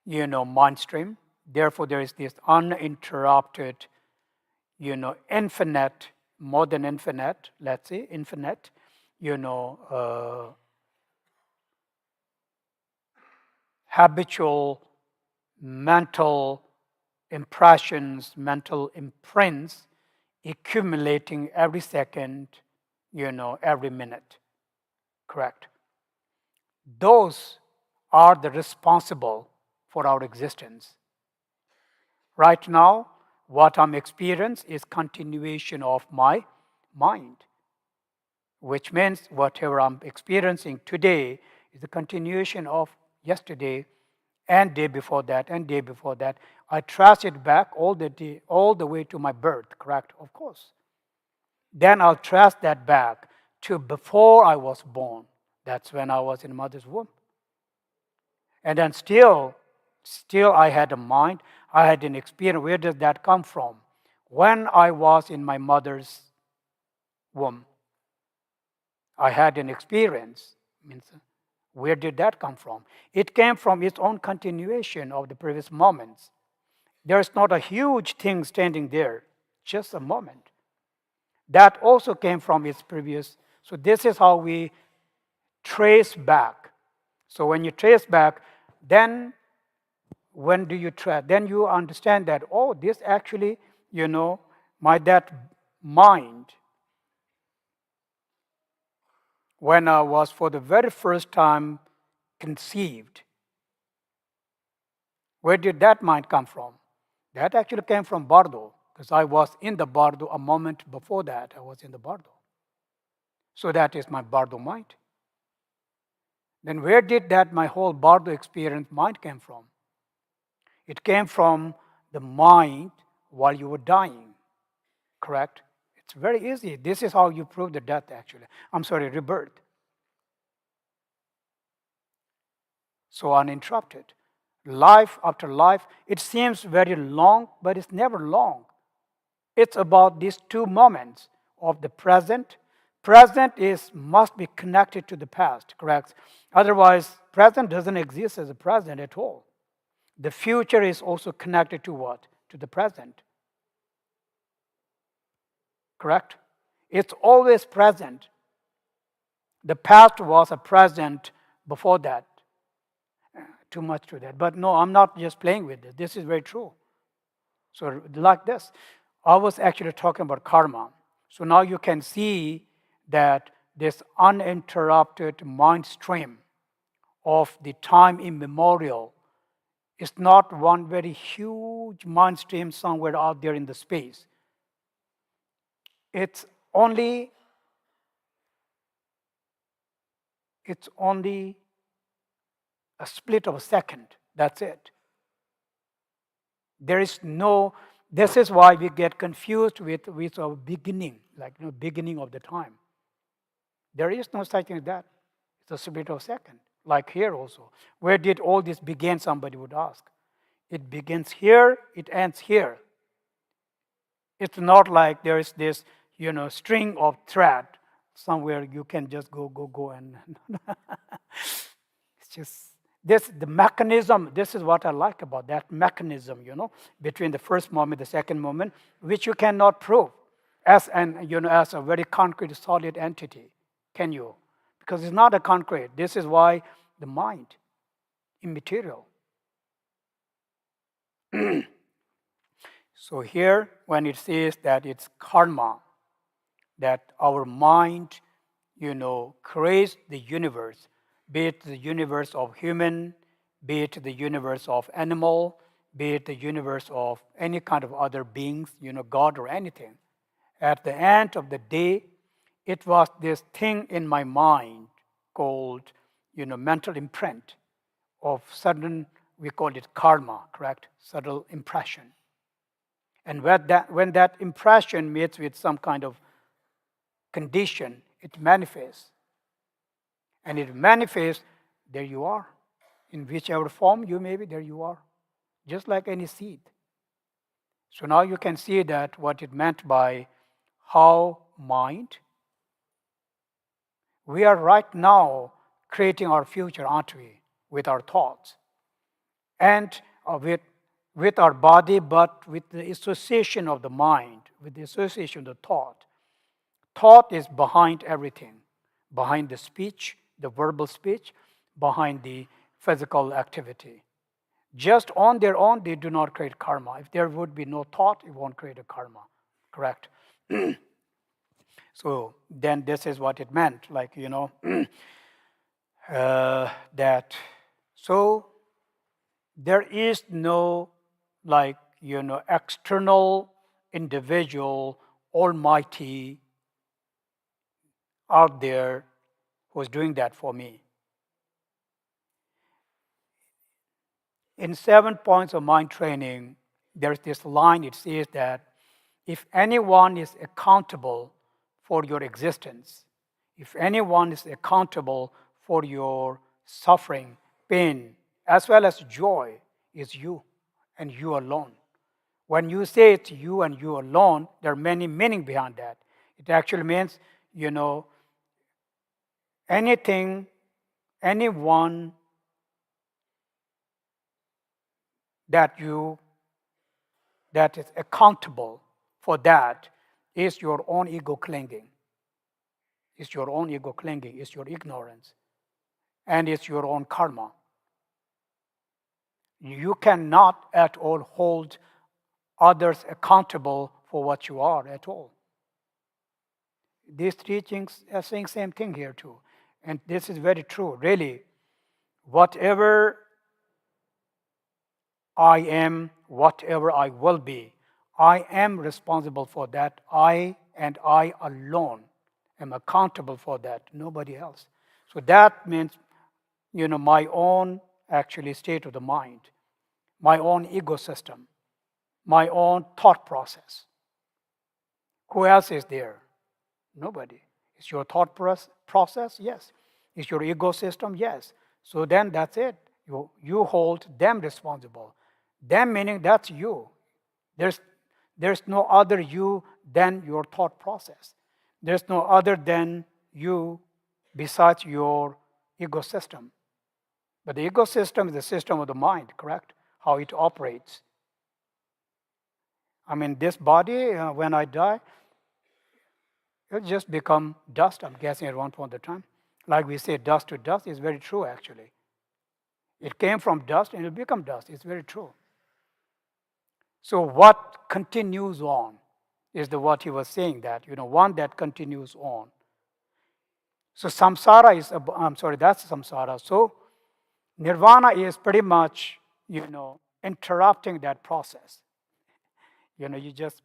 mind stream. Therefore, there is this uninterrupted, infinite, more than infinite, let's say, infinite, habitual mental impressions, mental imprints accumulating every second, every minute. Correct? Those are the responsible for our existence. Right now, what I'm experiencing is continuation of my mind, which means whatever I'm experiencing today is a continuation of yesterday and day before that and day before that. I trace it back all the way to my birth, correct? Of course. Then I'll trace that back to before I was born. That's when I was in mother's womb. And then still I had a mind, I had an experience. Where does that come from? When I was in my mother's womb, I had an experience. Where did that come from? It came from its own continuation of the previous moments. There's not a huge thing standing there, just a moment. That also came from its previous. So this is how we trace back. So when you trace back, then when do you trace? Then you understand that, this actually, that mind, when I was for the very first time conceived, where did that mind come from? That actually came from Bardo, because I was in the Bardo a moment before that. I was in the Bardo. So that is my Bardo mind. Then where did that my whole Bardo experience mind came from? It came from the mind while you were dying, correct? It's very easy. This is how you prove the death, actually. Rebirth. so uninterrupted. Life after life, it seems very long, but it's never long. It's about these two moments of the present. Present is must be connected to the past, correct? Otherwise, present doesn't exist as a present at all. The future is also connected to what? To the present. Correct? It's always present. The past was a present before that. Too much to that. But no, I'm not just playing with this. This is very true. So, like this, I was actually talking about karma. So now you can see that this uninterrupted mind stream of the time immemorial is not one very huge mind stream somewhere out there in the space. It's only a split of a second. That's it. There is no, this is why we get confused with our beginning, like beginning of the time. There is no such thing as that. It's a split of a second. Like here also. Where did all this begin, somebody would ask. It begins here, it ends here. It's not like there is this, string of thread somewhere you can just go and it's just the mechanism. This is what I like about that mechanism, between the first moment, the second moment, which you cannot prove as as a very concrete, solid entity, can you? Because it's not a concrete. This is why the mind, immaterial. So here, when it says that it's karma, that our mind, creates the universe, be it the universe of human, be it the universe of animal, be it the universe of any kind of other beings, God or anything. At the end of the day, it was this thing in my mind called, mental imprint of sudden, we call it karma, correct? Subtle impression. And when that impression meets with some kind of condition, it manifests. And it manifests, there you are. In whichever form you may be, there you are. Just like any seed. So now you can see that what it meant by how mind. We are right now creating our future, aren't we? With our thoughts. And with our body, but with the association of the mind, with the association of the thought. Thought is behind everything, behind the speech, the verbal speech, behind the physical activity. Just on their own, they do not create karma. If there would be no thought, it won't create a karma, correct? So then this is what it meant, like, that, so there is no, like, external individual, almighty out there who's doing that for me. In 7 points of mind training, there's this line, it says that if anyone is accountable for your existence, if anyone is accountable for your suffering, pain, as well as joy, is you and you alone. When you say it's you and you alone, there are many meanings behind that. It actually means, anything, anyone that is accountable for that is your own ego clinging. It's your own ego clinging. It's your ignorance. And it's your own karma. You cannot at all hold others accountable for what you are at all. These teachings are saying same thing here too. And this is very true. Really, whatever I am, whatever I will be, I am responsible for that. I and I alone am accountable for that, nobody else. So that means, my own actually state of the mind, my own ecosystem, my own thought process. Who else is there? Nobody. It's your thought process? Yes. It's your ecosystem? Yes. So then that's it. You hold them responsible. Them meaning that's you. There's, there's no other you than your thought process. There's no other than you besides your ecosystem. But the ecosystem is the system of the mind, correct? How it operates. I mean, this body, when I die, it'll just become dust, I'm guessing, at one point in time. Like we say, dust to dust is very true, actually. It came from dust and it'll become dust. It's very true. So what continues on is the what he was saying that, one that continues on. So samsara is, I'm sorry, that's samsara. So nirvana is pretty much, interrupting that process. You just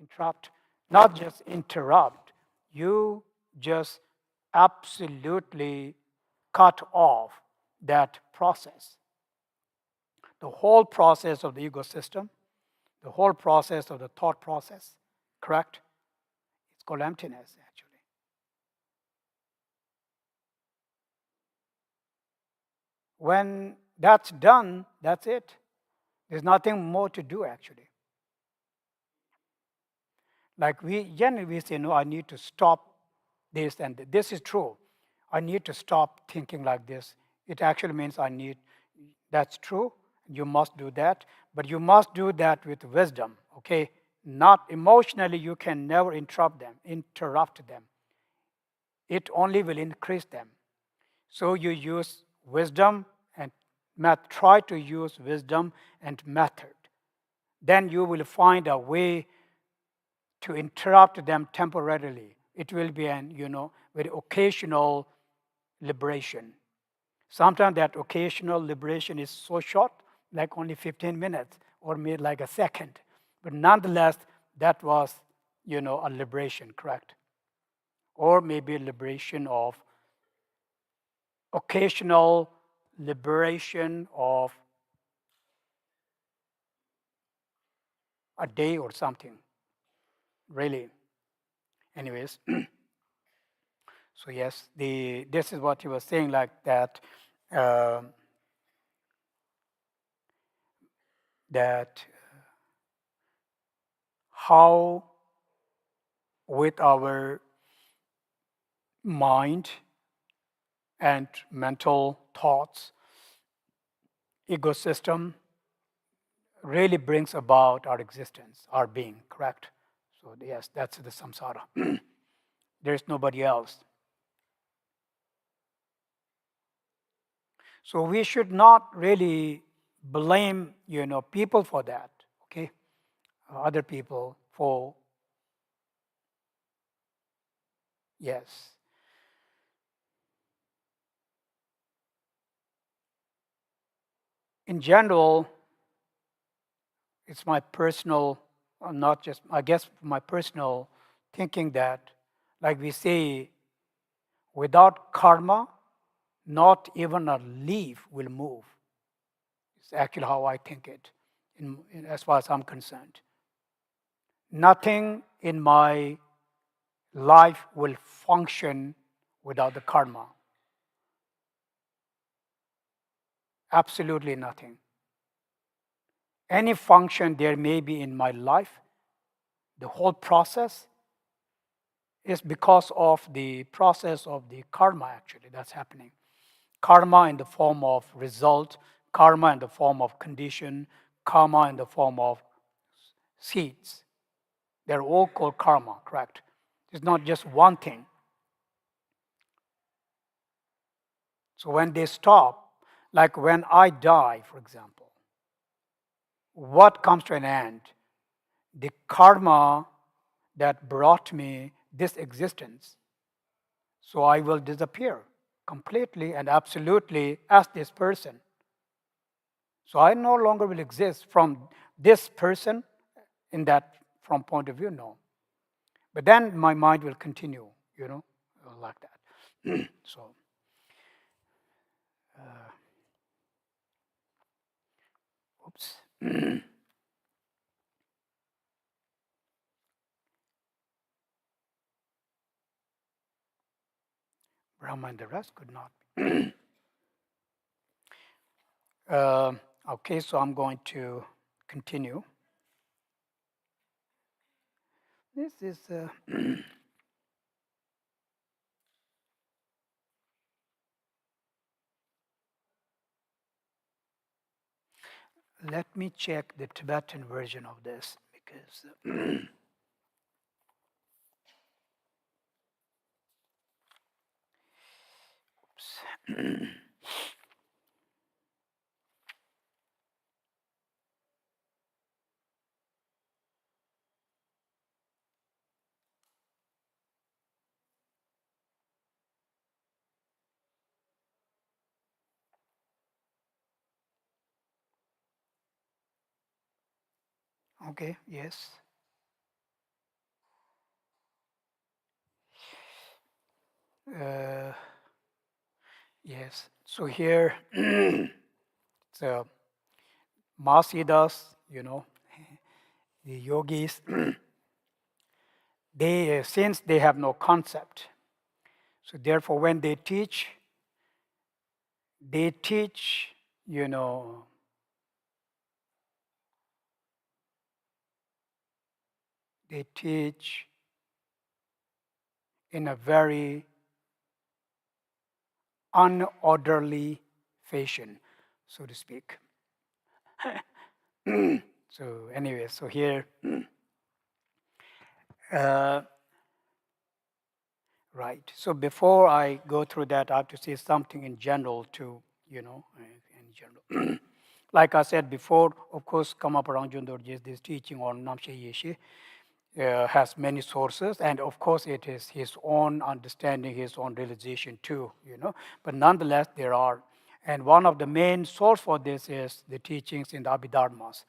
interrupt, not just interrupt, you just absolutely cut off that process. The whole process of the ecosystem, the whole process of the thought process, correct? It's called emptiness, actually. When that's done, that's it. There's nothing more to do, actually. Like we generally we say, no, I need to stop this, and this is true. I need to stop thinking like this. It actually means that's true. You must do that, but you must do that with wisdom, okay? Not emotionally, you can never interrupt them. It only will increase them. So you use wisdom and try to use wisdom and method. Then you will find a way to interrupt them temporarily. It will be an, very occasional liberation. Sometimes that occasional liberation is so short, like only 15 minutes or maybe like a second. But nonetheless, that was, a liberation, correct? Or maybe a liberation of occasional liberation of a day or something. Really. Anyways. So yes, this is what he was saying, like that. Uh, that how with our mind and mental thoughts ecosystem really brings about our existence, our being, correct? So yes, that's the samsara. There's nobody else. So we should not really blame, people for that, okay? Other people for, yes. In general, it's my personal, not just, I guess, my personal thinking that, like we say, without karma, not even a leaf will move. It's actually how I think it, as far as I'm concerned. Nothing in my life will function without the karma. Absolutely nothing. Any function there may be in my life, the whole process is because of the process of the karma, actually, that's happening. Karma in the form of result, karma in the form of condition, karma in the form of seeds. They're all called karma, correct? It's not just one thing. So when they stop, like when I die, for example, what comes to an end? The karma that brought me this existence. So I will disappear completely and absolutely as this person. So I no longer will exist from this person in that from point of view, no. But then my mind will continue, like that. So, oops. Brahma and the rest could not. Okay, so I'm going to continue. This is, let me check the Tibetan version of this because, okay, yes. Uh, yes, so here, so Masidas, the yogis, they since they have no concept, so therefore when they teach, you know, they teach in a very unorderly fashion, so to speak. So anyway, so here, uh, right. So before I go through that, I have to say something in general to, in general. Like I said before, of course, Kama Parangjun Dorji's this teaching on Namshe Yeshe has many sources, and of course it is his own understanding, his own realization too, But nonetheless, there are, and one of the main source for this is the teachings in the Abhidharmas.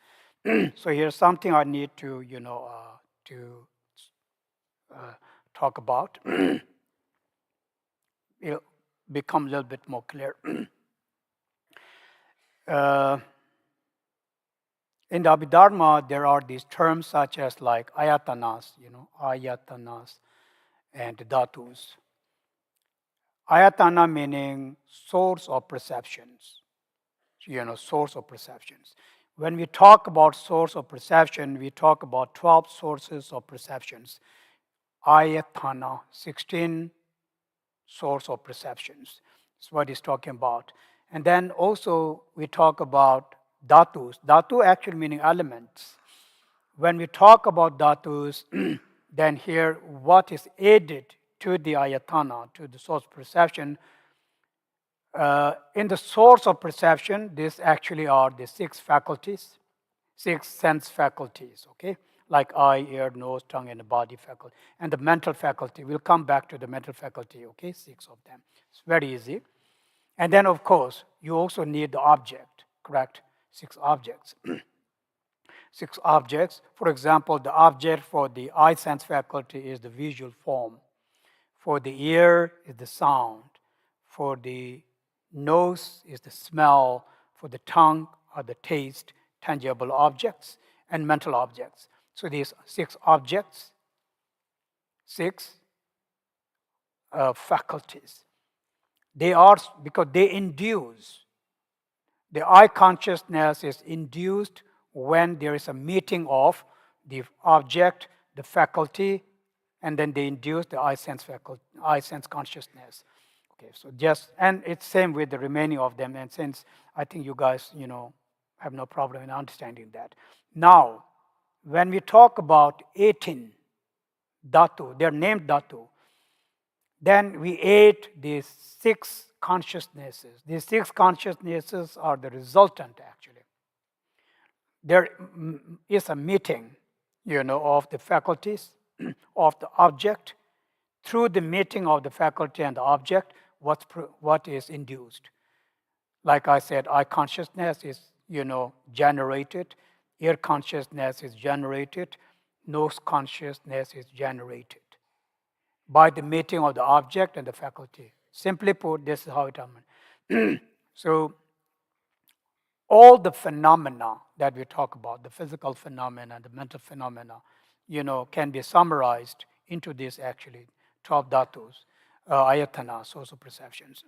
So here's something I need to, to uh, talk about. It'll become a little bit more clear. uh, in the Abhidharma, there are these terms such as like ayatanas, ayatanas, and dhatus. Ayatana meaning source of perceptions, source of perceptions. When we talk about source of perception, we talk about 12 sources of perceptions. Ayatana, 16 source of perceptions. That's what he's talking about. And then also we talk about dhatus. Dhatu actually meaning elements. When we talk about dhatus, then here what is added to the ayatana, to the source perception, in the source of perception, these actually are the six faculties, six sense faculties, okay? Like eye, ear, nose, tongue, and the body faculty. And the mental faculty, we'll come back to the mental faculty, okay? Six of them. It's very easy. And then, of course, you also need the object, correct? Six objects. Six objects. For example, the object for the eye sense faculty is the visual form. For the ear is the sound. For the nose is the smell. For the tongue are the taste, tangible objects, and mental objects. So these six objects, six faculties. They are, because they induce, the eye consciousness is induced when there is a meeting of the object, the faculty, and then they induce the eye sense faculty, eye sense consciousness. Okay, so just, and it's same with the remaining of them. And since I think you guys, have no problem in understanding that. Now, when we talk about 18 dhatu, they're named dhatu, then we add these six consciousnesses. These six consciousnesses are the resultant, actually. There is a meeting, of the faculties, of the object. Through the meeting of the faculty and the object, what is induced? Like I said, eye consciousness is, generated. Ear consciousness is generated. Nose consciousness is generated by the meeting of the object and the faculty. Simply put, this is how it happens. So all the phenomena that we talk about, the physical phenomena, the mental phenomena, can be summarized into this actually 12 dhatus, ayatana, source of perceptions.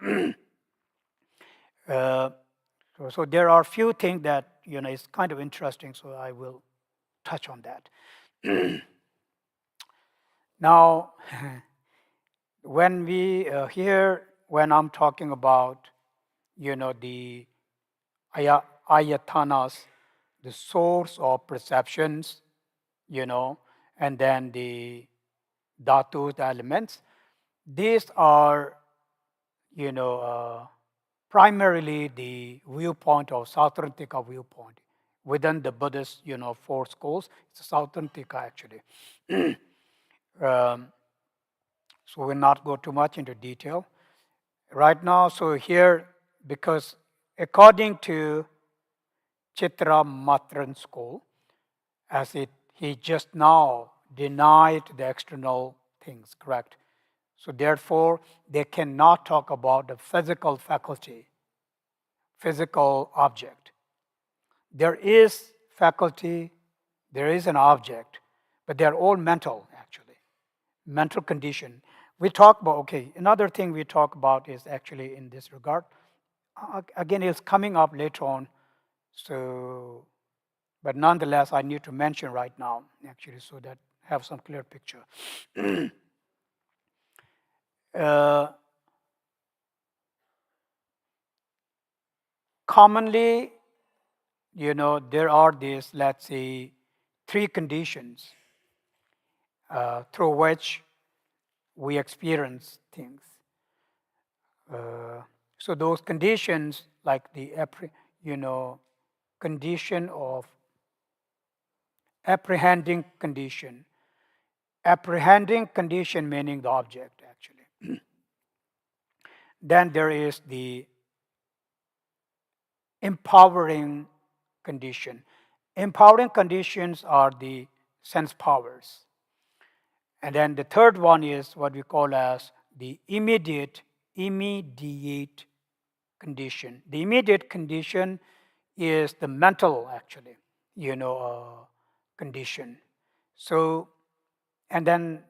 So there are a few things that is kind of interesting. So I will touch on that. Now, when we when I'm talking about the ayatanas, the source of perceptions, and then the dhatus, the elements, these are primarily the viewpoint of Sautrantika viewpoint. Within the Buddhist, four schools, it's Sautrantika actually. So we'll not go too much into detail right now. So here, because according to Chitra Matran school, he just now denied the external things, correct? So therefore, they cannot talk about the physical faculty, physical object. There is faculty, there is an object, but they're all mental, actually, mental condition. We talk about, okay, another thing we talk about is actually in this regard. Again, it's coming up later on, so, but nonetheless, I need to mention right now, actually, so that have some clear picture. Commonly, there are these, let's say, three conditions through which we experience things. So those conditions, like the condition of apprehending condition meaning the object actually. Then there is the empowering condition. Empowering conditions are the sense powers. And then the third one is what we call as the immediate condition. The immediate condition is the mental, actually, condition. So, and then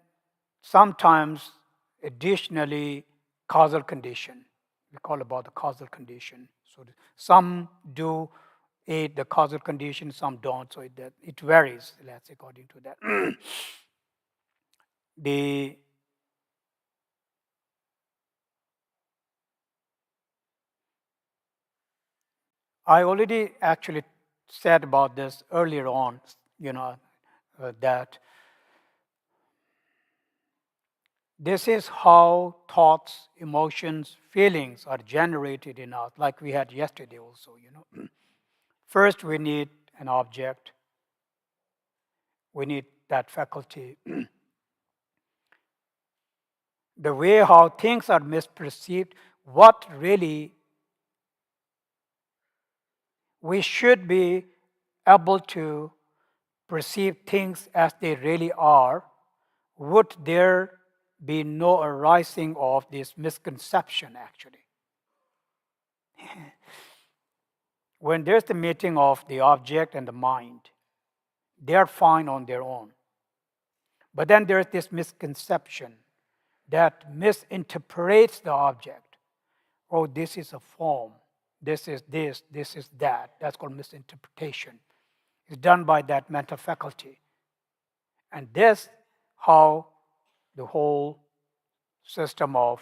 sometimes additionally causal condition. We call about the causal condition. So some do aid the causal condition, some don't. So it varies, let's say, according to that. I already actually said about this earlier on, that this is how thoughts, emotions, feelings are generated in us, like we had yesterday also, First, we need an object. We need that faculty. The way how things are misperceived, what really we should be able to perceive things as they really are. Would there be no arising of this misconception, actually? When there's the meeting of the object and the mind, they are fine on their own. But then there's this misconception that misinterprets the object. Oh, this is a form. This is this is that. That's called misinterpretation. It's done by that mental faculty. And this how the whole system of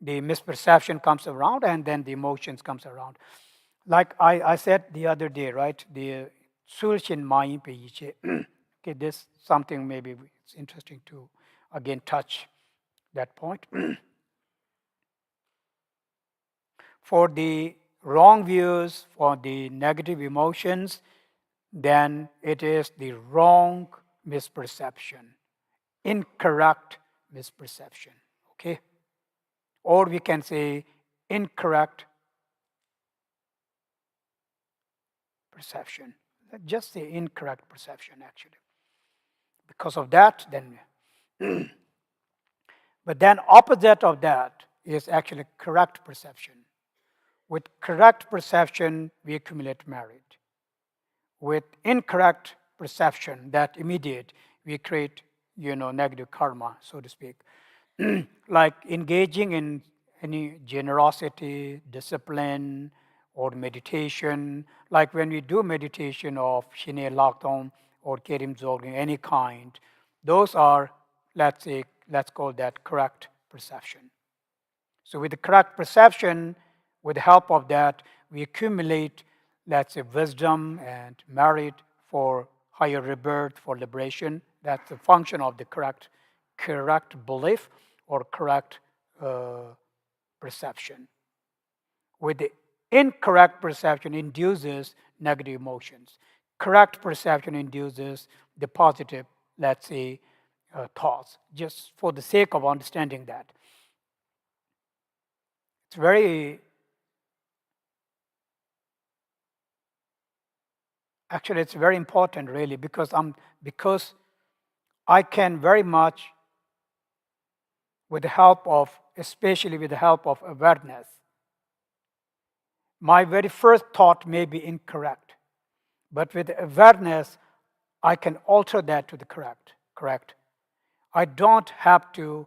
the misperception comes around, and then the emotions comes around. Like I said the other day, right? The Sulshin Mayin Pe Yeshe. Okay, this something maybe it's interesting to again touch that point. For the wrong views, for the negative emotions, then it is the wrong misperception, incorrect misperception. Okay? Or we can say incorrect perception. Let's just say incorrect perception, actually. Because of that, then. But then opposite of that is actually correct perception. With correct perception, we accumulate merit. With incorrect perception, that immediate, we create, negative karma, so to speak. Like engaging in any generosity, discipline, or meditation. Like when we do meditation of Shine Lakdong or Kerim Dzogchen, any kind, those are, let's say, let's call that correct perception. So with the correct perception, with the help of that, we accumulate, let's say, wisdom and merit for higher rebirth, for liberation. That's the function of the correct belief or correct perception. With the incorrect perception induces negative emotions. Correct perception induces the positive, let's say, thoughts. Just for the sake of understanding that, it's very actually it's very important really because I can very much with the help of especially with the help of awareness. My very first thought may be incorrect, but with awareness, I can alter that to the correct. I don't have to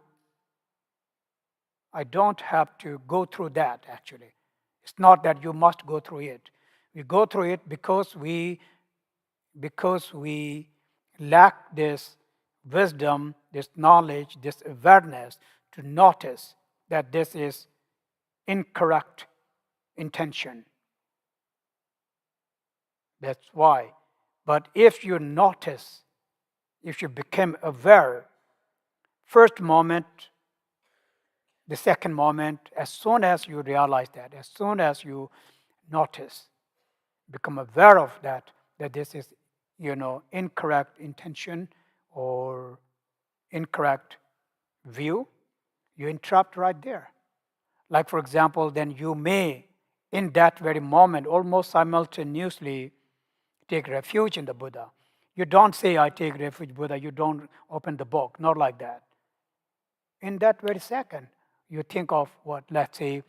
go through that actually. It's not that you must go through it. We go through it because we lack this wisdom, this knowledge, this awareness to notice that this is incorrect intention. That's why. But if you notice, if you become aware, first moment, the second moment, as soon as you realize that, as soon as you notice, become aware of that this is, incorrect intention or incorrect view, you interrupt right there. Like, for example, then you may, in that very moment, almost simultaneously, take refuge in the Buddha. You don't say, I take refuge, Buddha. You don't open the book. Not like that. In that very second, you think of what, let's say,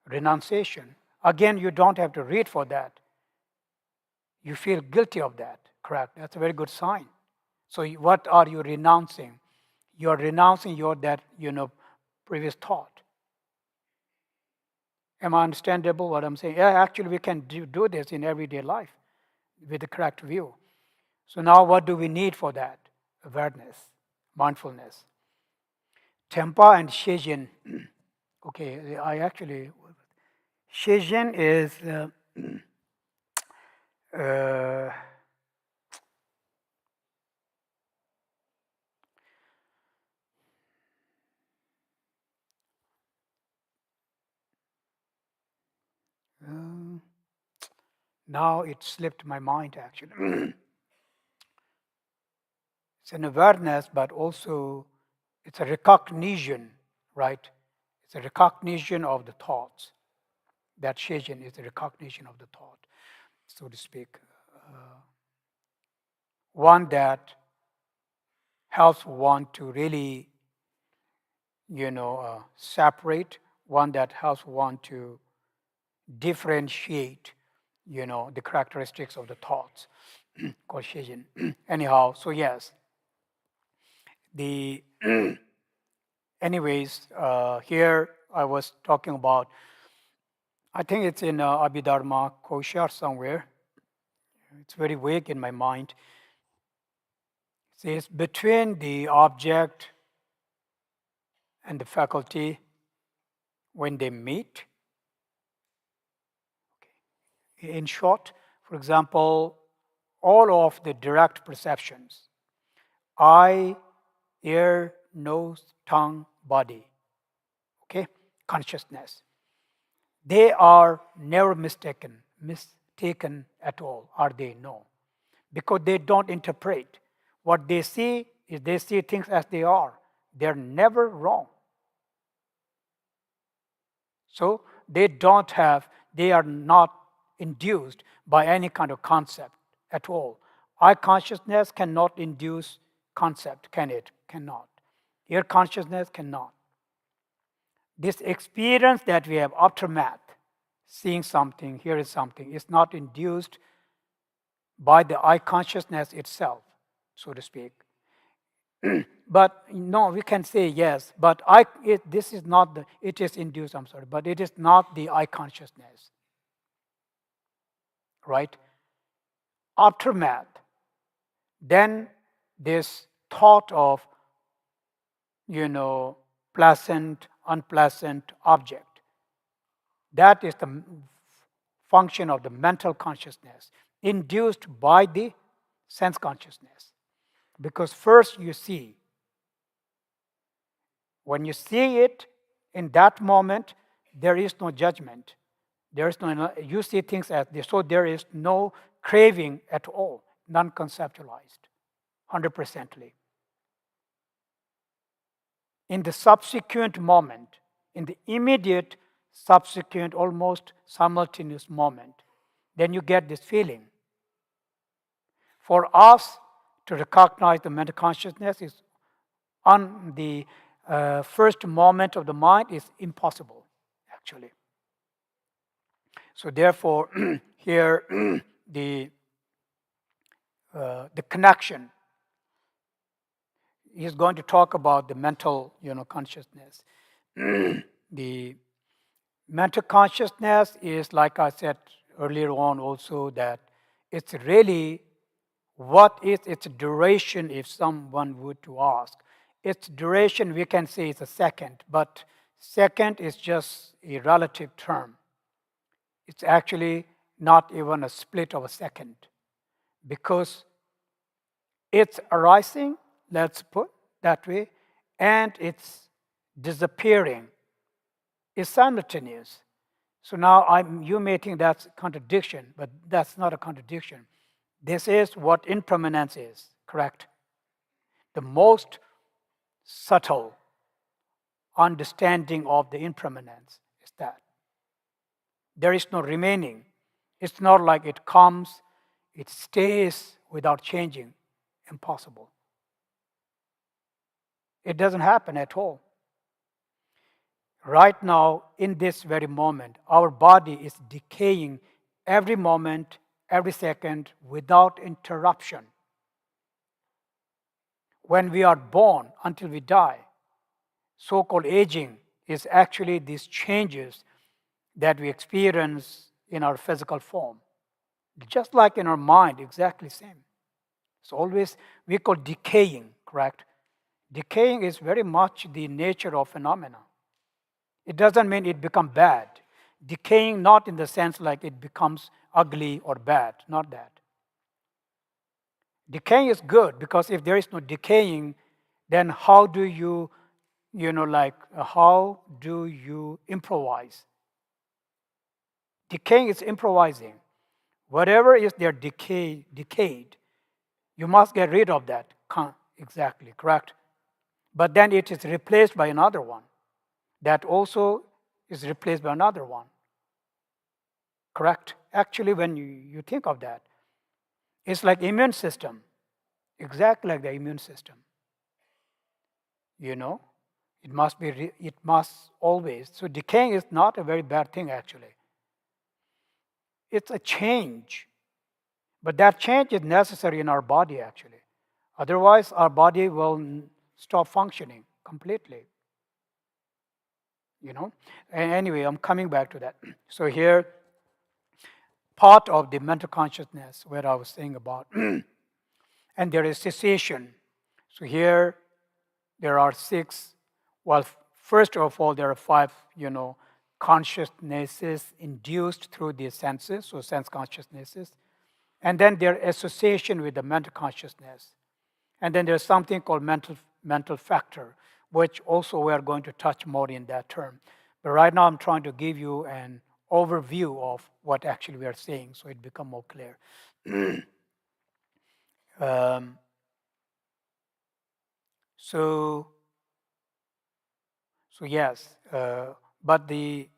renunciation. Again, you don't have to read for that. You feel guilty of that, correct? That's a very good sign. So what are you renouncing? You're renouncing your previous thought. Am I understandable what I'm saying? Yeah, actually, we can do this in everyday life with the correct view. So now what do we need for that? Awareness, mindfulness. Tempa and Shejin. Okay, Shejin is now it slipped my mind actually. It's an awareness, but also it's a recognition, right? It's a recognition of the thoughts. That Shejin is a recognition of the thought, so to speak. One that helps one to really, separate, one that helps one to differentiate, the characteristics of the thoughts, called Shejin. Anyhow, so yes, anyways, here I was talking about, I think it's in Abhidharma Kosha somewhere. It's very vague in my mind. It says, between the object and the faculty, when they meet, okay. In short, for example, all of the direct perceptions, eye, ear, nose, tongue, body, okay, consciousness, they are never mistaken at all, are they? No. Because they don't interpret. What they see is they see things as they are. They're never wrong. So they are not induced by any kind of concept at all. Eye consciousness cannot induce concept, can it? Cannot. Ear consciousness cannot. This experience that we have, aftermath, seeing something, hearing something, is not induced by the eye consciousness itself, so to speak. But no, we can say yes, but this is not the, it is induced, I'm sorry, but it is not the I consciousness, right? Aftermath, then this thought of, pleasant, unpleasant object, that is the function of the mental consciousness induced by the sense consciousness. Because first you see, when you see it in that moment, there is no judgment. There is no, you see things as this, so there is no craving at all, non conceptualized, 100%ly. In the subsequent moment, in the immediate subsequent, almost simultaneous moment, then you get this feeling. For us to recognize the mental consciousness is on the first moment of the mind is impossible, actually. So therefore, here the connection. He's going to talk about the mental, consciousness. The mental consciousness is, like I said earlier on, also that it's really what is its duration. If someone would to ask, its duration we can say is a second, but second is just a relative term. It's actually not even a split of a second, because it's arising, let's put that way, and it's disappearing is simultaneous. So now you may think that's a contradiction, but that's not a contradiction. This is what impermanence is, correct? The most subtle understanding of the impermanence is that there is no remaining. It's not like it comes, it stays without changing. Impossible. It doesn't happen at all. Right now, in this very moment, our body is decaying every moment, every second, without interruption. When we are born until we die, so-called aging is actually these changes that we experience in our physical form. Just like in our mind, exactly same. It's always, we call decaying, correct? Decaying is very much the nature of phenomena. It doesn't mean it becomes bad. Decaying not in the sense like it becomes ugly or bad, not that. Decaying is good, because if there is no decaying, then how do you how do you improvise? Decaying is improvising. Whatever is there decayed, you must get rid of that. Exactly, correct? But then it is replaced by another one. That also is replaced by another one. Correct? Actually, when you think of that, it's like immune system. Exactly like the immune system. It must always. So decaying is not a very bad thing, actually. It's a change. But that change is necessary in our body, actually. Otherwise, our body will stop functioning completely. And anyway, I'm coming back to that. So here, part of the mental consciousness, where I was saying about, and there is cessation. So here, there are 6. Well, first of all, there are 5, consciousnesses induced through the senses, so sense consciousnesses. And then their association with the mental consciousness. And then there's something called mental factor, which also we are going to touch more in that term. But right now I'm trying to give you an overview of what actually we are saying, so it become more clear. So yes, but the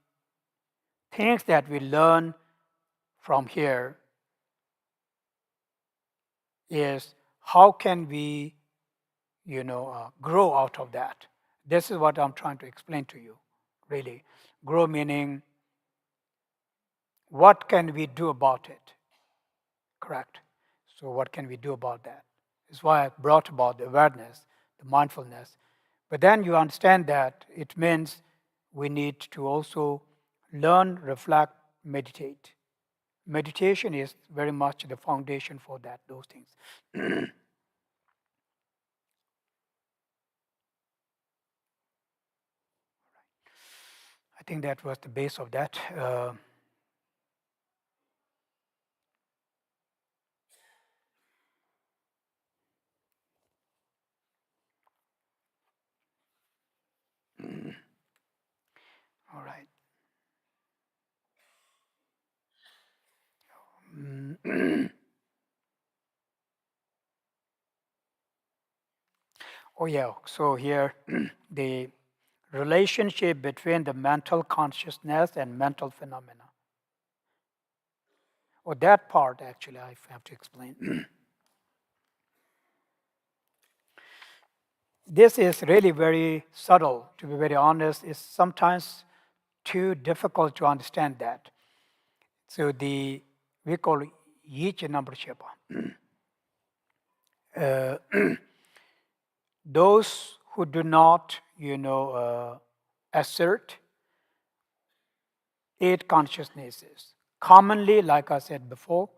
things that we learn from here is how can we, grow out of that. This is what I'm trying to explain to you, really. Grow meaning, what can we do about it? Correct. So what can we do about that? That's why I brought about the awareness, the mindfulness. But then you understand that it means we need to also learn, reflect, meditate. Meditation is very much the foundation for that, those things. I think that was the base of that. All right. Oh, yeah. So here, the relationship between the mental consciousness and mental phenomena. Or that part, actually, I have to explain. This is really very subtle, to be very honest. It's sometimes too difficult to understand that. So we call Yeshe number Shepa. Those who do not, assert 8 consciousnesses. Commonly, like I said before,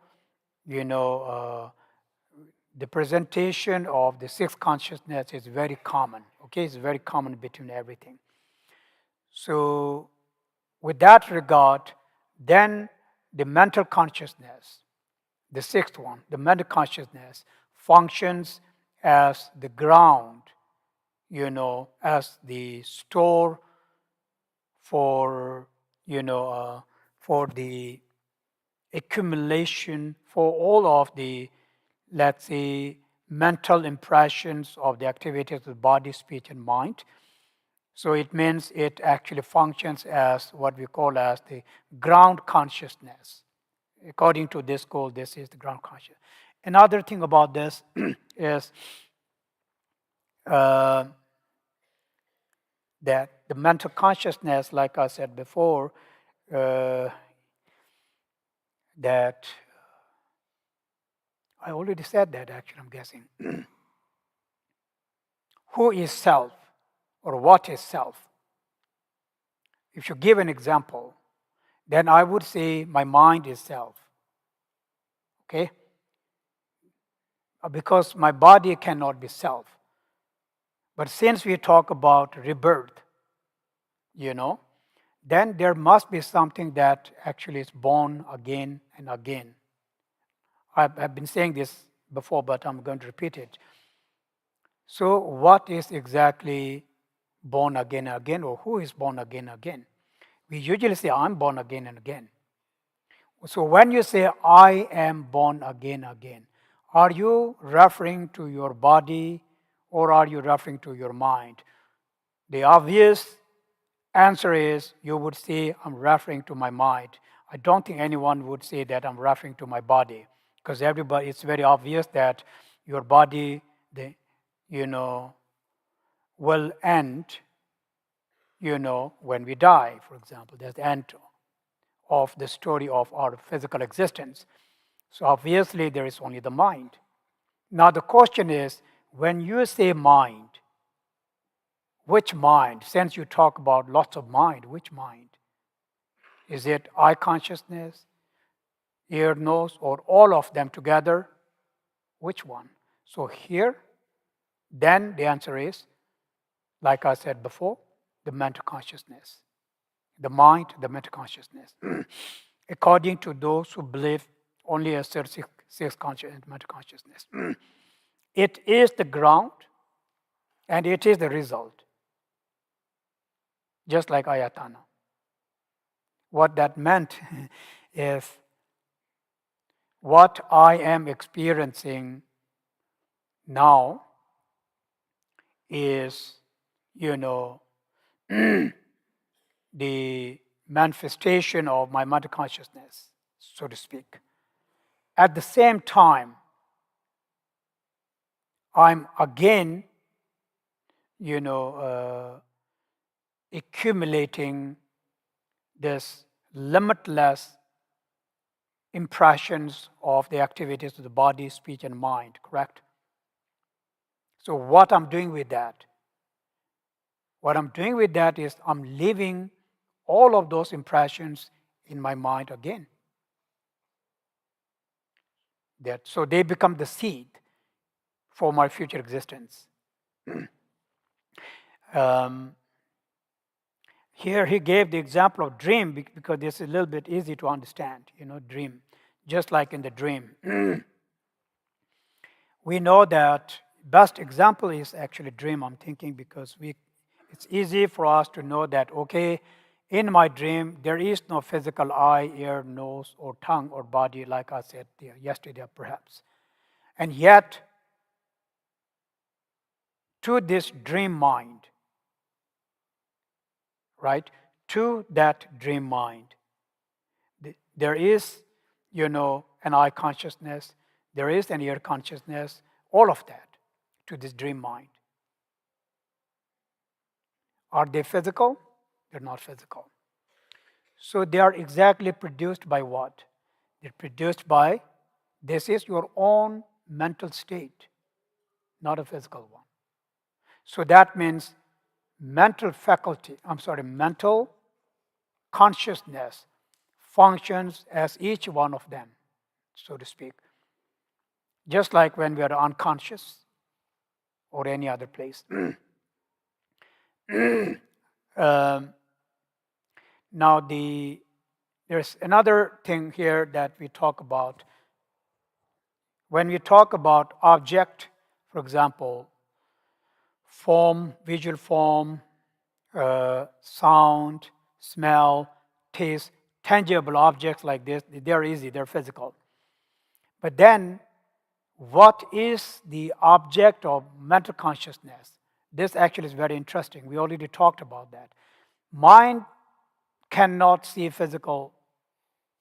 the presentation of the 6th consciousness is very common. Okay, it's very common between everything. So, with that regard, then the mental consciousness, the 6th one, the mental consciousness, functions as the ground, as the store for, for the accumulation for all of the, let's say, mental impressions of the activities of the body, speech, and mind. So it means it actually functions as what we call as the ground consciousness. According to this goal, this is the ground consciousness. Another thing about this is that the mental consciousness, like I said before, that I already said that, actually, I'm guessing. Who is self, or what is self? If you give an example, then I would say my mind is self. Okay? Because my body cannot be self. But since we talk about rebirth, then there must be something that actually is born again and again. I've been saying this before, but I'm going to repeat it. So, what is exactly born again and again, or who is born again and again? We usually say, I'm born again and again. So, when you say, I am born again and again, are you referring to your body or are you referring to your mind? The obvious answer is you would say, I'm referring to my mind. I don't think anyone would say that I'm referring to my body, because everybody, it's very obvious that your body, will end, when we die, for example. That's the end of the story of our physical existence. So obviously there is only the mind. Now the question is, when you say mind, which mind? Since you talk about lots of mind, which mind? Is it eye consciousness, ear, nose, or all of them together? Which one? So here, then the answer is, like I said before, the mental consciousness. The mind, the mental consciousness. According to those who believe only a six conscious mental consciousness. It is the ground and it is the result. Just like Ayatana. What that meant is what I am experiencing now is, the manifestation of my mental consciousness, so to speak. At the same time, I'm again, accumulating this limitless impressions of the activities of the body, speech, and mind, correct? So what I'm doing with that? What I'm doing with that is I'm leaving all of those impressions in my mind again. So they become the seed for my future existence. Here he gave the example of dream because it's a little bit easy to understand, dream. Just like in the dream. We know that best example is actually dream, I'm thinking, because it's easy for us to know that, okay, in my dream, there is no physical eye, ear, nose, or tongue, or body, like I said yesterday, perhaps. And yet, to this dream mind, right, to that dream mind, there is, an eye consciousness, there is an ear consciousness, all of that to this dream mind. Are they physical? They're not physical. So they are exactly produced by what? They're produced by, this is your own mental state, not a physical one. So that means mental consciousness functions as each one of them, so to speak. Just like when we are unconscious or any other place. Now, there's another thing here that we talk about. When we talk about object, for example, form, visual form, sound, smell, taste, tangible objects like this, they're easy, they're physical. But then, what is the object of mental consciousness? This actually is very interesting. We already talked about that. Mind cannot see physical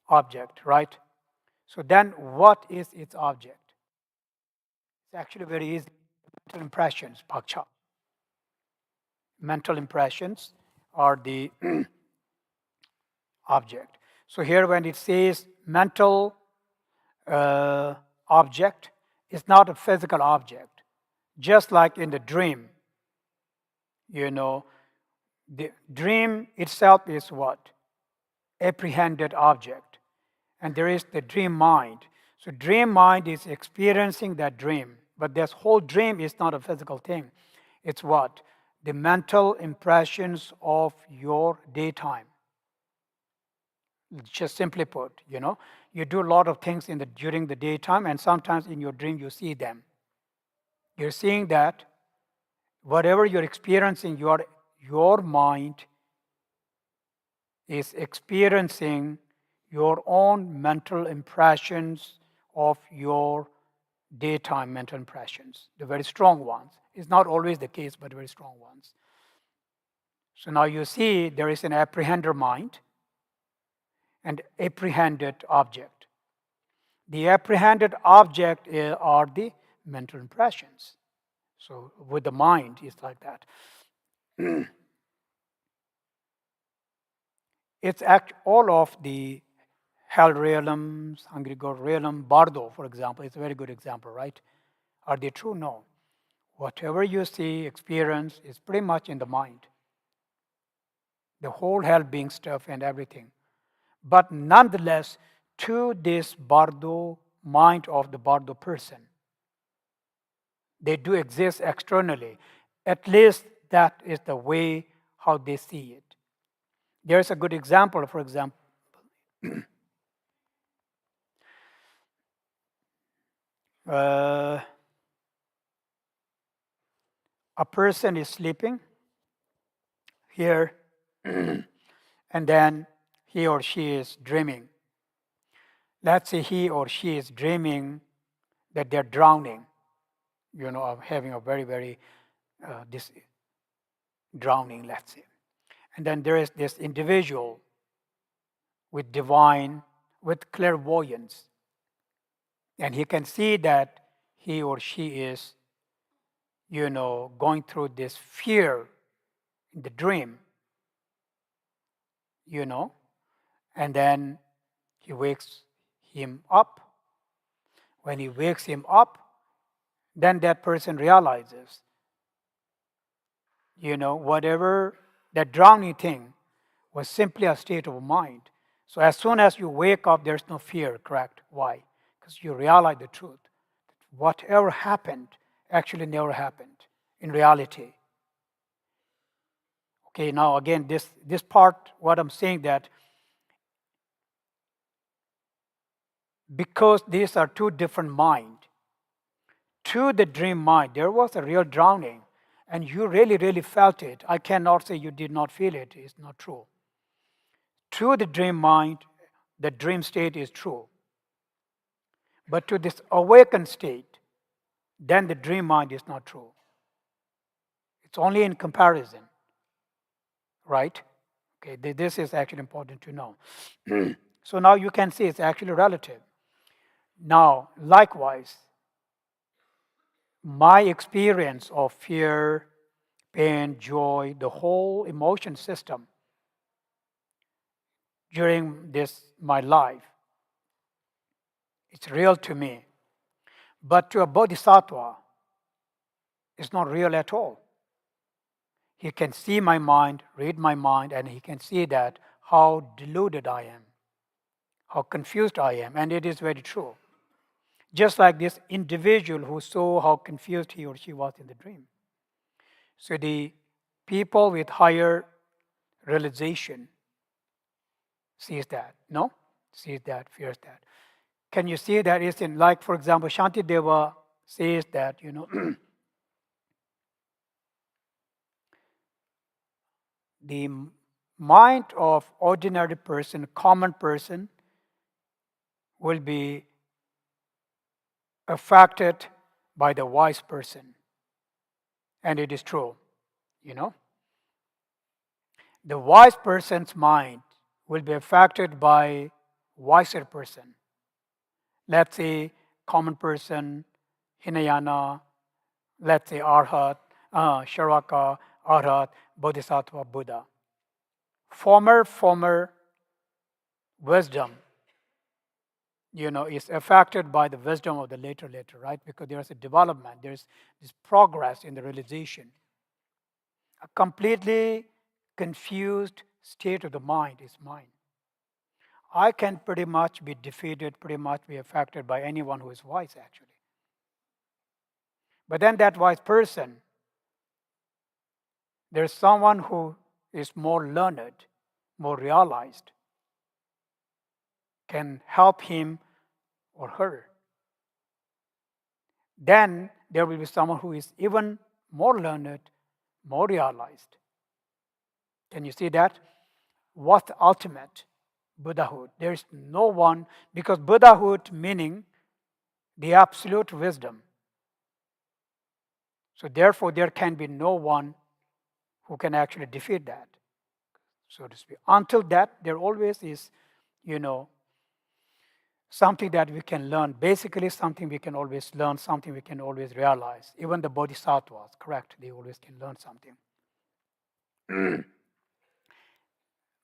object, right? So then what is its object? It's actually very easy. Mental impressions, Pakcha. Mental impressions are the object. So here when it says mental object, it's not a physical object. Just like in the dream, the dream itself is what? Apprehended object. And there is the dream mind. So dream mind is experiencing that dream. But this whole dream is not a physical thing. It's what? The mental impressions of your daytime. Just simply put, you do a lot of things during the daytime, and sometimes in your dream you see them. You're seeing that whatever you're experiencing, your mind is experiencing your own mental impressions of your daytime mental impressions, the very strong ones. It's not always the case, but very strong ones. So now you see there is an apprehender mind and apprehended object. The apprehended object are the mental impressions. So with the mind, it's like that. It's all of the hell realms, hungry god realm, bardo, for example. It's a very good example, right? Are they true? No. Whatever you see, experience is pretty much in the mind. The whole hell being stuff and everything. But nonetheless, to this bardo, mind of the bardo person, they do exist externally. At least that is the way how they see it. There's a good example, for example. A person is sleeping here, and then he or she is dreaming. Let's say he or she is dreaming that they're drowning, of having a very, very this drowning, let's say. And then there is this individual with clairvoyance. And he can see that he or she is, going through this fear in the dream, and then he wakes him up. When he wakes him up, then that person realizes, whatever that drowning thing was simply a state of mind. So as soon as you wake up, there's no fear, correct? Why? Because you realize the truth. Whatever happened actually never happened in reality. Okay, now again, this part, what I'm saying that because these are two different minds, to the dream mind, there was a real drowning, and you really, really felt it. I cannot say you did not feel it. It's not true. To the dream mind, the dream state is true. But to this awakened state, then the dream mind is not true. It's only in comparison, right? Okay, this is actually important to know. So now you can see it's actually relative. Now, likewise, my experience of fear, pain, joy, the whole emotion system during my life, it's real to me. But to a bodhisattva, it's not real at all. He can see my mind, read my mind, and he can see that how deluded I am, how confused I am, and it is very true. Just like this individual who saw how confused he or she was in the dream. So the people with higher realization sees that, no? Sees that, fears that. Can you see that it's in, like, for example, Shantideva says that, the mind of ordinary person, common person, will be affected by the wise person. And it is true, The wise person's mind will be affected by wiser person. Let's say common person, Hinayana, let's say Arhat, Sharaka, Arhat, Bodhisattva, Buddha. Former wisdom, is affected by the wisdom of the later, right? Because there's a development, there's this progress in the realization. A completely confused state of the mind is mine. I can pretty much be defeated, pretty much be affected by anyone who is wise, actually. But then that wise person, there's someone who is more learned, more realized, can help him or her. Then there will be someone who is even more learned, more realized. Can you see that? What's the ultimate? Buddhahood. There is no one, because Buddhahood meaning the absolute wisdom. So therefore, there can be no one who can actually defeat that, so to speak. Until that, there always is, something that we can learn. Basically, something we can always learn, something we can always realize. Even the bodhisattvas, correct, they always can learn something.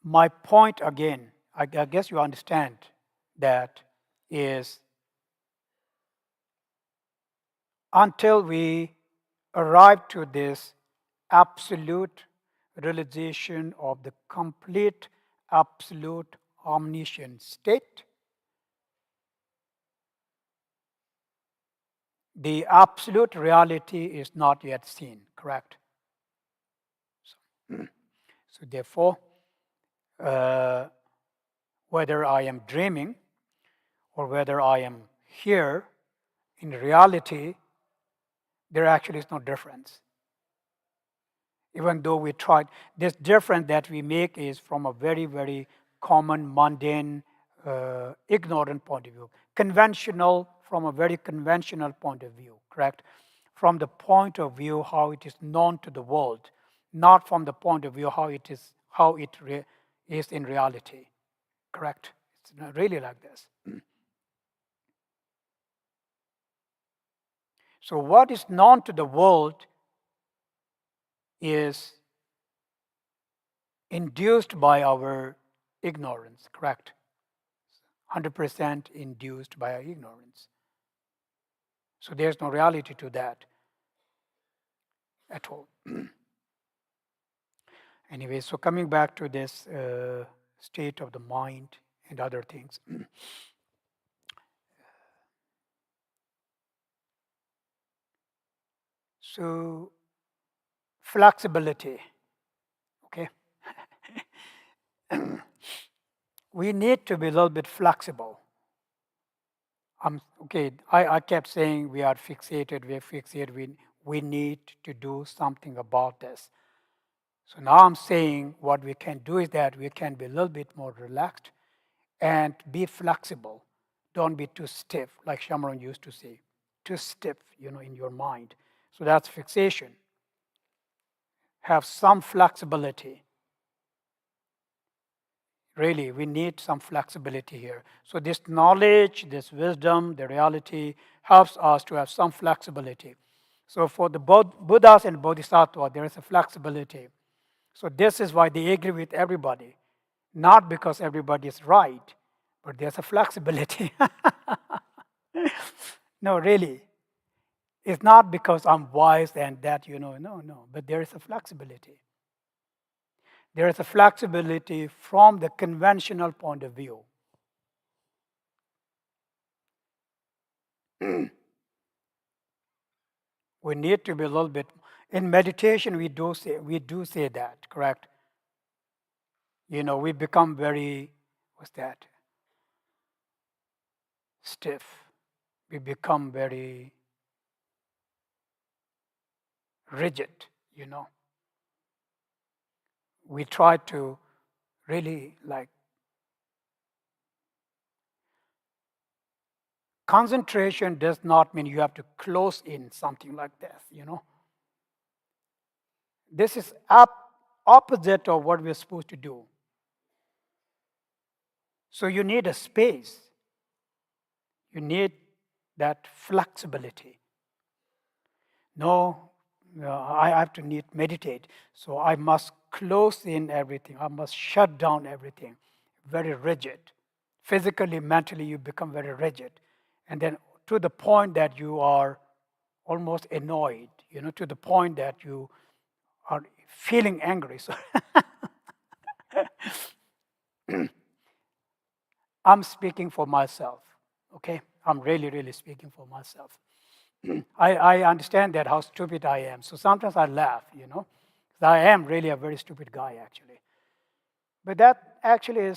My point again, I guess you understand that, is until we arrive to this absolute realization of the complete, absolute, omniscient state, the absolute reality is not yet seen, correct? So therefore, whether I am dreaming or whether I am here, in reality, there actually is no difference. Even though we tried, this difference that we make is from a very, very common, mundane, ignorant point of view. Conventional, from a very conventional point of view, correct? From the point of view how it is known to the world, not from the point of view how it is in reality, correct? It's not really like this. So what is known to the world is induced by our ignorance, correct? 100% induced by our ignorance. So there's no reality to that at all. Anyway, so coming back to this state of the mind and other things. So flexibility, okay? We need to be a little bit flexible. Okay, I kept saying we are fixated, we need to do something about this. So now I'm saying what we can do is that we can be a little bit more relaxed and be flexible. Don't be too stiff, like Shamron used to say, too stiff, in your mind. So that's fixation. Have some flexibility. Really, we need some flexibility here. So this knowledge, this wisdom, the reality helps us to have some flexibility. So for the Buddhas and Bodhisattva, there is a flexibility. So this is why they agree with everybody. Not because everybody is right, but there's a flexibility. No, really. It's not because I'm wise and that, no. But there is a flexibility. There is a flexibility from the conventional point of view. We need to be a little bit. In meditation, we do say that, correct? We become very, what's that? Stiff. We become very rigid, We try to really concentration does not mean you have to close in something like this, This is opposite of what we're supposed to do. So you need a space. You need that flexibility. No, I have to meditate. So I must close in everything. I must shut down everything. Very rigid. Physically, mentally, you become very rigid. And then to the point that you are almost annoyed, to the point that you are feeling angry. So I'm speaking for myself, okay? I'm really, really speaking for myself. I understand that how stupid I am. So sometimes I laugh, I am really a very stupid guy, actually. But that actually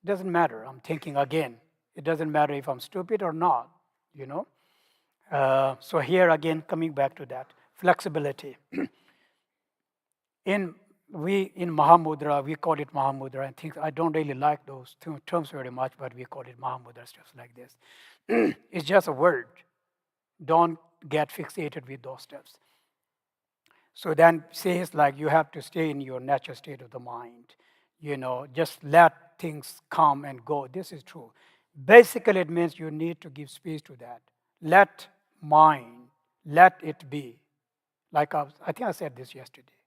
doesn't matter. I'm thinking again. It doesn't matter if I'm stupid or not, So here again, coming back to that, flexibility. In Mahamudra, we call it Mahamudra, and things, I don't really like those terms very much, but we call it Mahamudra, stuff like this. It's just a word. Don't get fixated with those steps. So then says like you have to stay in your natural state of the mind. Just let things come and go. This is true. Basically, it means you need to give space to that. Let it be. Like I think I said this yesterday.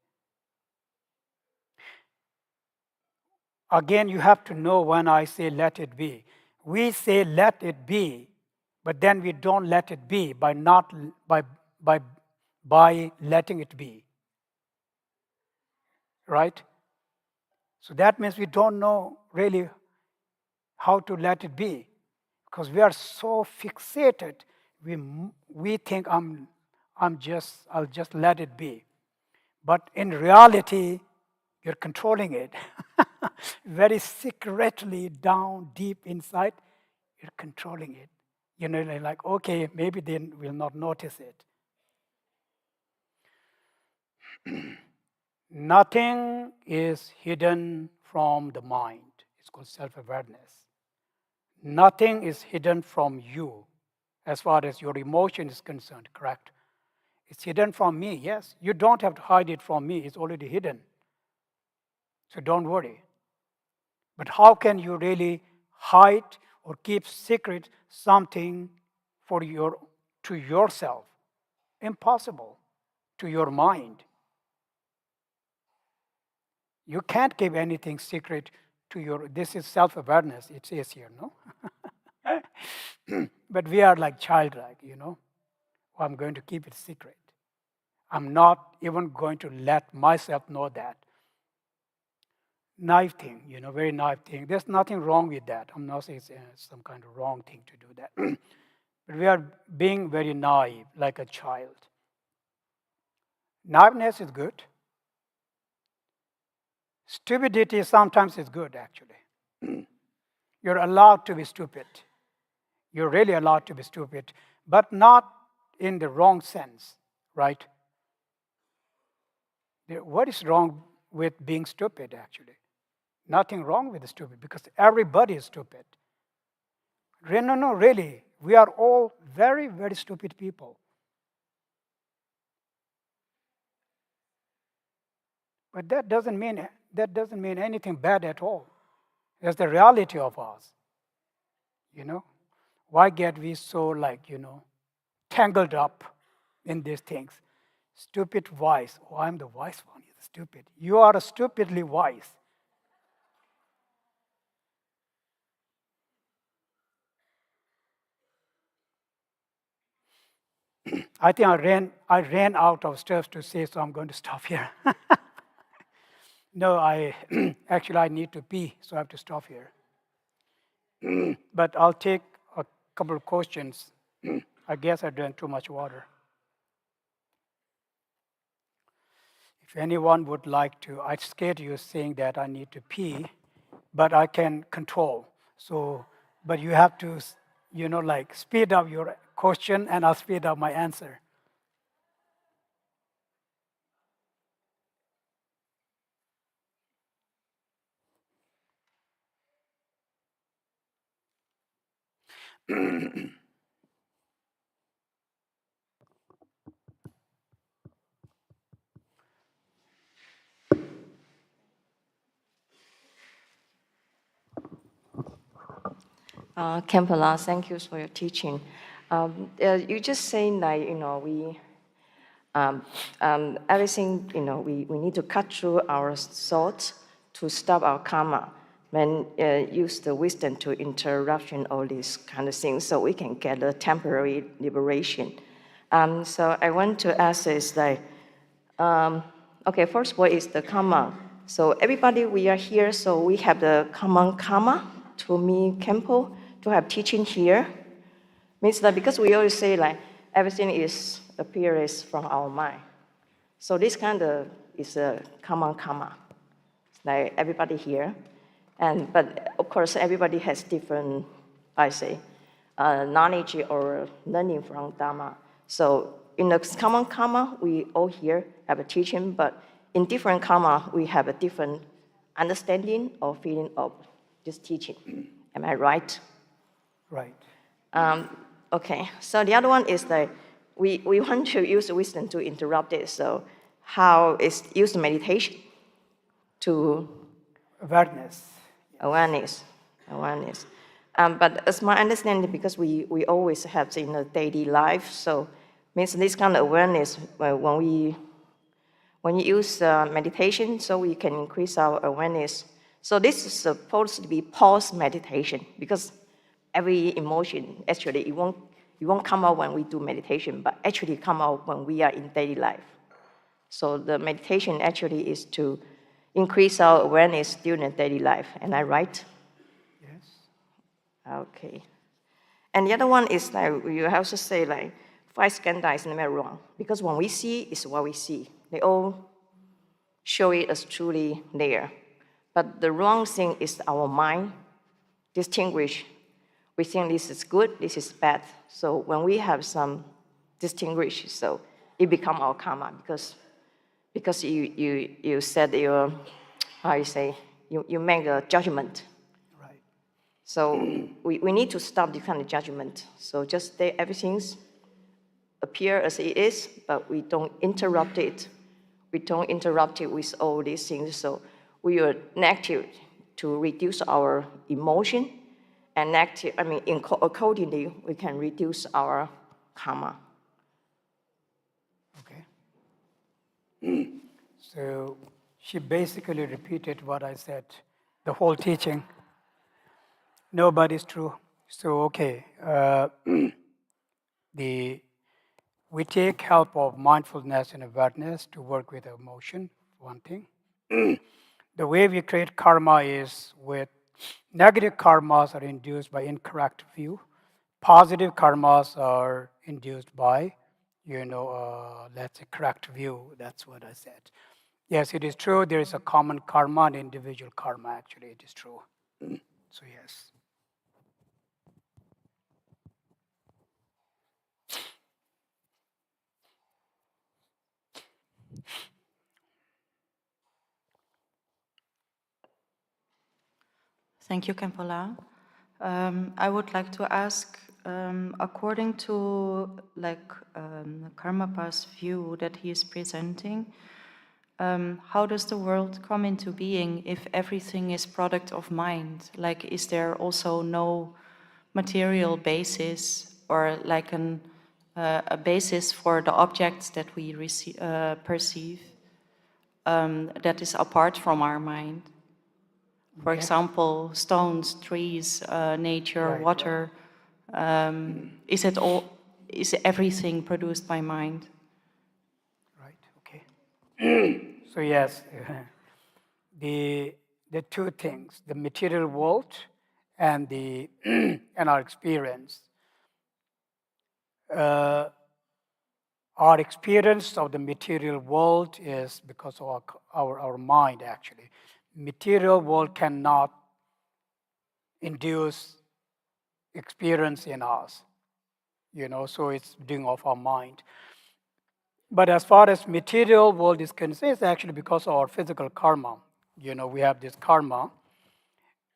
Again, you have to know when I say let it be. We say let it be, but then we don't let it be by letting it be. Right? So that means we don't know really how to let it be, because we are so fixated. We think I'll just let it be, but in reality, you're controlling it. Very secretly down deep inside, you're controlling it. Like, okay, maybe they will not notice it. Nothing is hidden from the mind. It's called self-awareness. Nothing is hidden from you as far as your emotion is concerned, correct? It's hidden from me, yes. You don't have to hide it from me. It's already hidden. So don't worry. But how can you really hide or keep secret something to yourself? Impossible. To your mind. You can't keep anything secret to this is self-awareness, it says here, no? But we are like childlike, or I'm going to keep it secret. I'm not even going to let myself know that. Naive thing, very naive thing. There's nothing wrong with that. I'm not saying it's some kind of wrong thing to do that. But we are being very naive, like a child. Naiveness is good. Stupidity sometimes is good, actually. You're allowed to be stupid. You're really allowed to be stupid, but not in the wrong sense, right? What is wrong with being stupid, actually? Nothing wrong with the stupid, because everybody is stupid. No, really. We are all very, very stupid people. But that doesn't mean anything bad at all. That's the reality of us. Why get we so tangled up in these things? Stupid wise. Oh, I'm the wise one. You're stupid. You are stupidly wise. I think I ran out of stuff to say, so I'm going to stop here. No, actually I need to pee, so I have to stop here. But I'll take a couple of questions. I guess I drank too much water. If anyone would like to, I scared you saying that I need to pee, but I can control. So, but you have to, speed up your question, and I'll speed up my answer. Khenpo, thank you for your teaching. You just saying that, we, everything, we need to cut through our thoughts to stop our karma. When use the wisdom to interruption all these kind of things so we can get a temporary liberation. So I want to ask is like, okay, first what is the karma? So everybody, we are here, so we have the common karma. To me, Khenpo, to have teaching here means that because we always say like everything is appears from our mind. So this kind of is a common karma, like everybody here. But of course, everybody has different, I say, knowledge or learning from Dharma. So in the common karma, we all here have a teaching, but in different karma, we have a different understanding or feeling of this teaching. Am I right? Right. Okay, so the other one is that we want to use wisdom to interrupt it. So how is use meditation to Awareness. awareness. But as my understanding, because we always have in the daily life, so means this kind of awareness when you use meditation, so we can increase our awareness. So this is supposed to be pause meditation because every emotion actually it won't come out when we do meditation, but actually come out when we are in daily life. So the meditation actually is to increase our awareness during daily life. Am I right? Yes. Okay. And the other one is like you also say like five skandha is never wrong because when we see is what we see. They all show it as truly there. But the wrong thing is our mind distinguish. We think this is good, this is bad. So when we have some distinguish, so it become our karma because you said your how you say you make a judgment. Right. So we need to stop this kind of judgment. So just let everything appear as it is, but we don't interrupt it. We don't interrupt it with all these things. So we are active to reduce our emotion, and active. Accordingly, we can reduce our karma. Okay. So she basically repeated what I said, the whole teaching. Nobody's true. So, okay. The we take help of mindfulness and awareness to work with emotion, one thing. The way we create karma is with negative karmas are induced by incorrect view. Positive karmas are induced by, let's say, correct view. That's what I said. Yes, it is true. There is a common karma and individual karma, actually. It is true. So, yes. Thank you, Khenpo. I would like to ask, according to Karmapa's view that he is presenting, how does the world come into being if everything is product of mind? Like, is there also no material basis or like a basis for the objects that we perceive that is apart from our mind? For example, stones, trees, nature, water. Is everything produced by mind? Right, okay. So yes, the two things, the material world and the and our experience. Our experience of the material world is because of our mind, actually. Material world cannot induce experience in us, so it's doing of our mind. But as far as material world is concerned, it's actually because of our physical karma. We have this karma,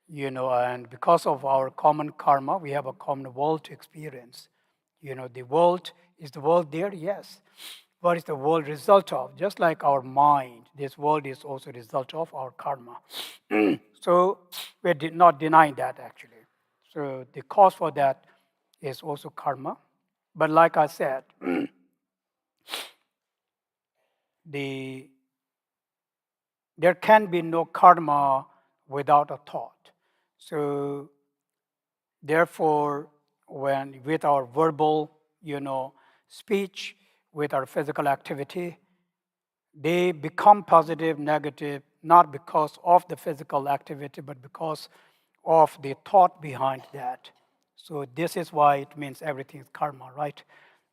and because of our common karma, we have a common world to experience. The world, is the world there? Yes. What is the world result of? Just like our mind, this world is also a result of our karma. So we're not denying that, actually. So the cause for that is also karma. But like I said, there can be no karma without a thought. So therefore, when with our verbal, speech, with our physical activity, they become positive, negative, not because of the physical activity, but because of the thought behind that. So this is why it means everything is karma, right?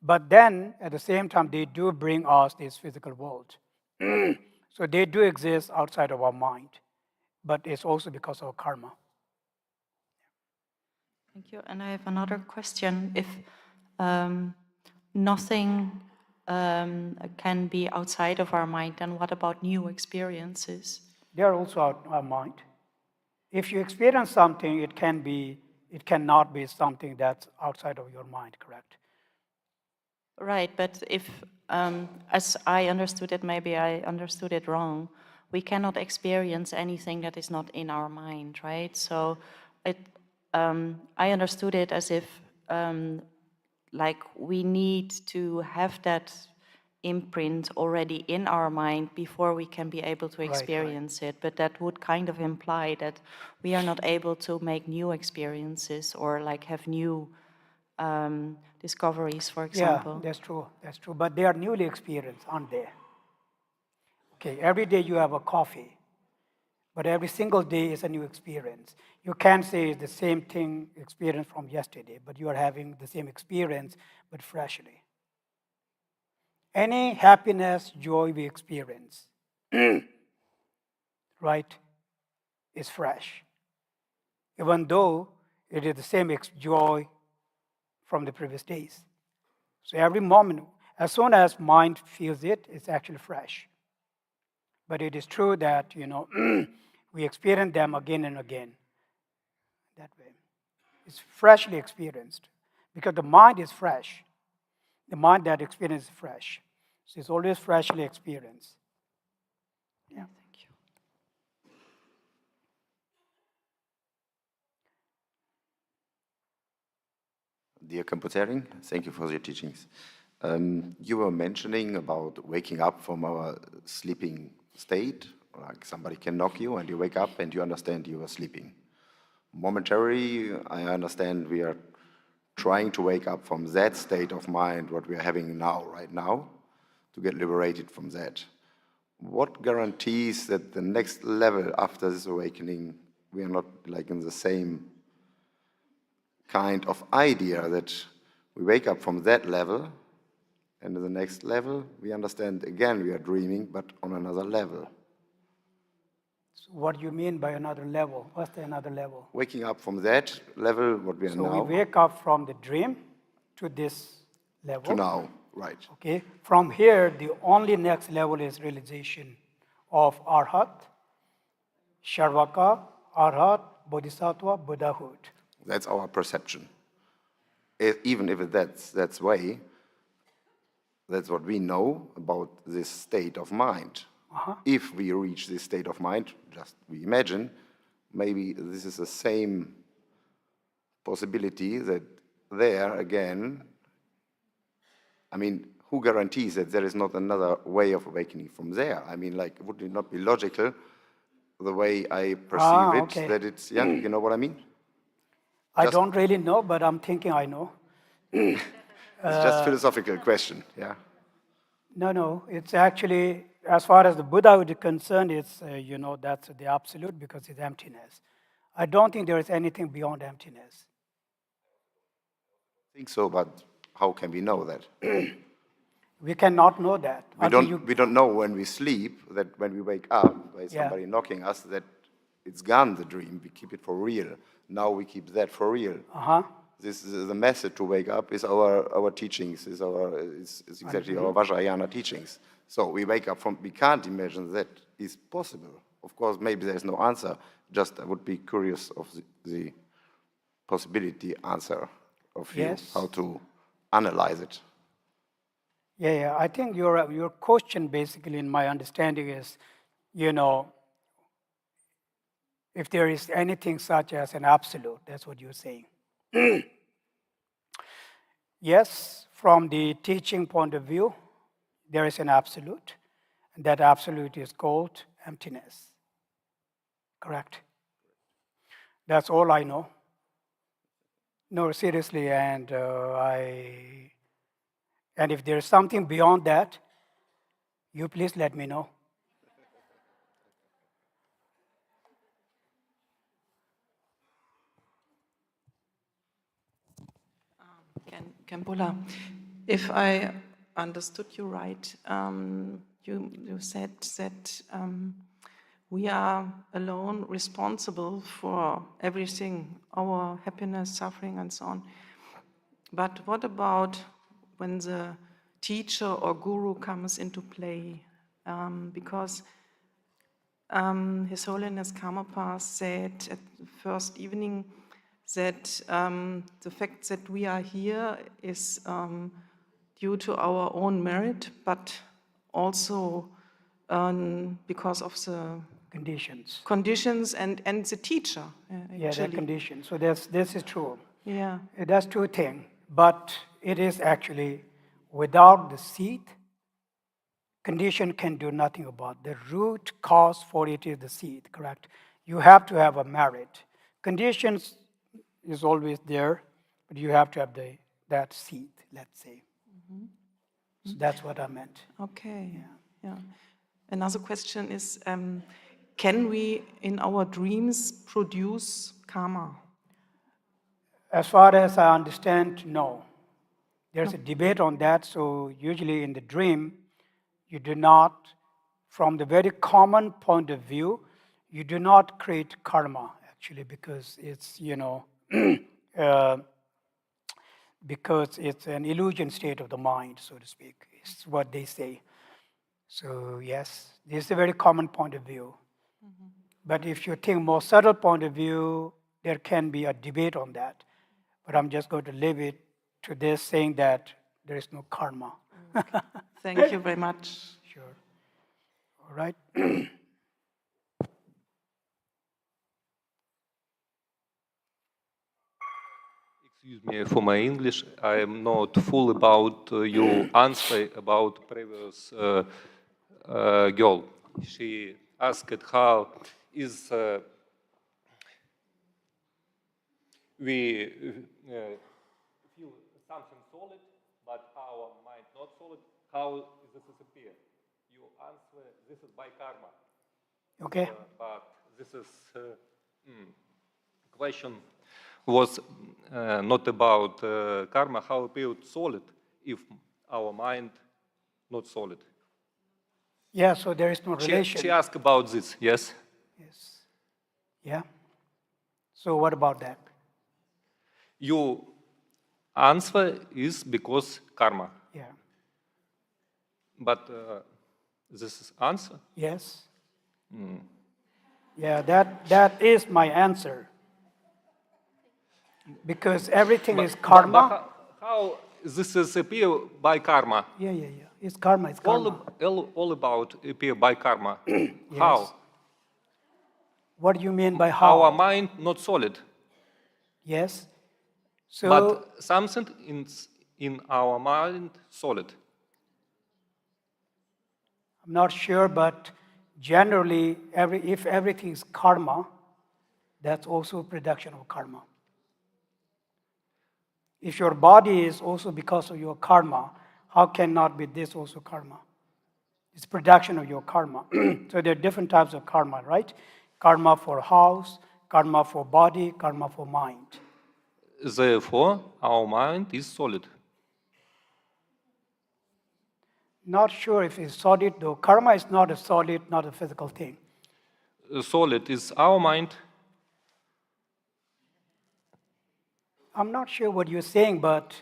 But then at the same time, they do bring us this physical world. So they do exist outside of our mind, but it's also because of karma. Thank you. And I have another question. If nothing can be outside of our mind, then what about new experiences? They are also out of our mind. If you experience something, it cannot be something that's outside of your mind, correct? Right, but if, as I understood it, maybe I understood it wrong, we cannot experience anything that is not in our mind, right? So I understood it as if like we need to have that imprint already in our mind before we can be able to experience it. But that would kind of imply that we are not able to make new experiences or like have new discoveries, for example. Yeah, that's true. That's true. But they are newly experienced, aren't they? Okay, every day you have a coffee, but every single day is a new experience. You can't say it's the same thing experience from yesterday, but you are having the same experience, but freshly. Any happiness, joy we experience, right, is fresh. Even though it is the same joy from the previous days. So every moment, as soon as mind feels it, it's actually fresh. But it is true that, we experience them again and again that way. It's freshly experienced because the mind is fresh. The mind that experiences is fresh. So it's always freshly experienced. Yeah. Thank you. Dear Khenpo Tsering, thank you for your teachings. You were mentioning about waking up from our sleeping state, like somebody can knock you and you wake up and you understand you are sleeping. Momentarily, I understand we are trying to wake up from that state of mind, what we are having now, right now, to get liberated from that. What guarantees that the next level after this awakening, we are not like in the same kind of idea that we wake up from that level, and in the next level, we understand again we are dreaming, but on another level. So what do you mean by another level? What's the another level? Waking up from that level, what we are So now, we wake up from the dream to this level. to now, right. Okay. From here, the only next level is realization of Arhat, Sharvaka, Arhat, Bodhisattva, Buddhahood. That's our perception. Even if that's way, that's what we know about this state of mind. If we reach this state of mind, just we imagine, maybe this is the same possibility that there again, I mean, who guarantees that there is not another way of awakening from there? I mean, like, would it not be logical, the way I perceive it, okay. that it's, yeah, you know what I mean? I don't really know, but I'm thinking I know. It's just a philosophical question, yeah? No, it's actually, as far as the Buddhahood is concerned, it's, that's the absolute because it's emptiness. I don't think there is anything beyond emptiness. I think so, but how can we know that? We cannot know that. We don't know when we sleep, that when we wake up by somebody knocking us, that it's gone, the dream. We keep it for real. Now we keep that for real. This is the method to wake up is our teachings, is exactly our Vajrayana teachings. So we wake up from, we can't imagine that is possible. Of course, maybe there's no answer. Just I would be curious of the possibility answer of you, how to analyze it. Yeah. I think your question basically, in my understanding, is, if there is anything such as an absolute, that's what you're saying. Yes, from the teaching point of view, there is an absolute, and that absolute is called emptiness. Correct? That's all I know. No, seriously, and if there's something beyond that, you please let me know. Khenpo, if I understood you right, you said that we are alone responsible for everything, our happiness, suffering, and so on. But what about when the teacher or guru comes into play? Because His Holiness Karmapa said at the first evening that the fact that we are here is due to our own merit, but also because of the conditions and the teacher. Yeah, the conditions. So this is true. Yeah. That's two things. But it is actually without the seed, condition can do nothing about. The root cause for it is the seed, correct? You have to have a merit. Conditions is always there, but you have to have that seed, let's say. So that's what I meant. Okay. Yeah. Another question is, can we in our dreams produce karma? As far as I understand, no. There's a debate on that. So usually in the dream, you do not, from the very common point of view, you do not create karma, actually, because it's, because it's an illusion state of the mind, so to speak. It's what they say. So yes, this is a very common point of view. But if you think more subtle point of view, there can be a debate on that. But I'm just going to leave it to this, saying that there is no karma. Okay. Thank you very much. Sure. All right. Excuse me for my English. I am not full about your answer about previous girl. She asked how is we something solid, but our mind not solid. How this is appear? You answer this is by karma. Okay? But this is question was not about karma. How appeared solid if our mind not solid? Yeah, so there is no relation. She asked about this. Yes. Yes. Yeah? So what about that? Your answer is because karma. Yeah. But this is answer. Yes. Yeah, that is my answer. Because everything is karma. But how this is appear by karma? Yeah. It's karma, it's karma. All about appear by karma. Yes. How? What do you mean by how? Our mind not solid. Yes. So, But something in our mind solid. I'm not sure, but generally, if everything is karma, that's also a production of karma. If your body is also because of your karma, how can not be this also karma? It's production of your karma. So there are different types of karma, right? Karma for house, karma for body, karma for mind. Therefore, our mind is solid. Not sure if it's solid, though. Karma is not a solid, not a physical thing. Solid is our mind. I'm not sure what you're saying, but,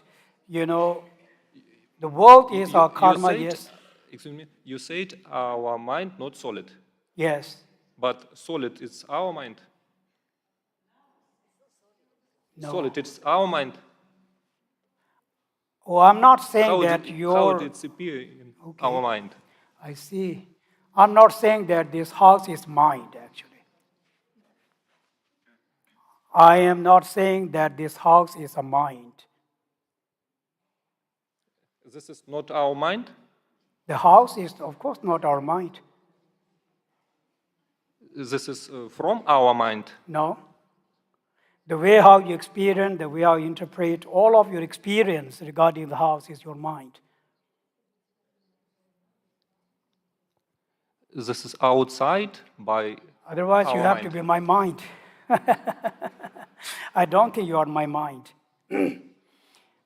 the world is our karma, yes. Excuse me. You said our mind not solid. Yes. But solid is our mind. No. Solid it's our mind. Oh, I'm not saying that How your... it appear in Okay. our mind? I see. I'm not saying that this house is mind, actually. I am not saying that this house is a mind. This is not our mind? The house is, of course, not our mind. This is from our mind. No. The way how you experience, the way how you interpret, all of your experience regarding the house is your mind. This is outside by Otherwise, you our have mind. to be my mind. I don't think you are my mind.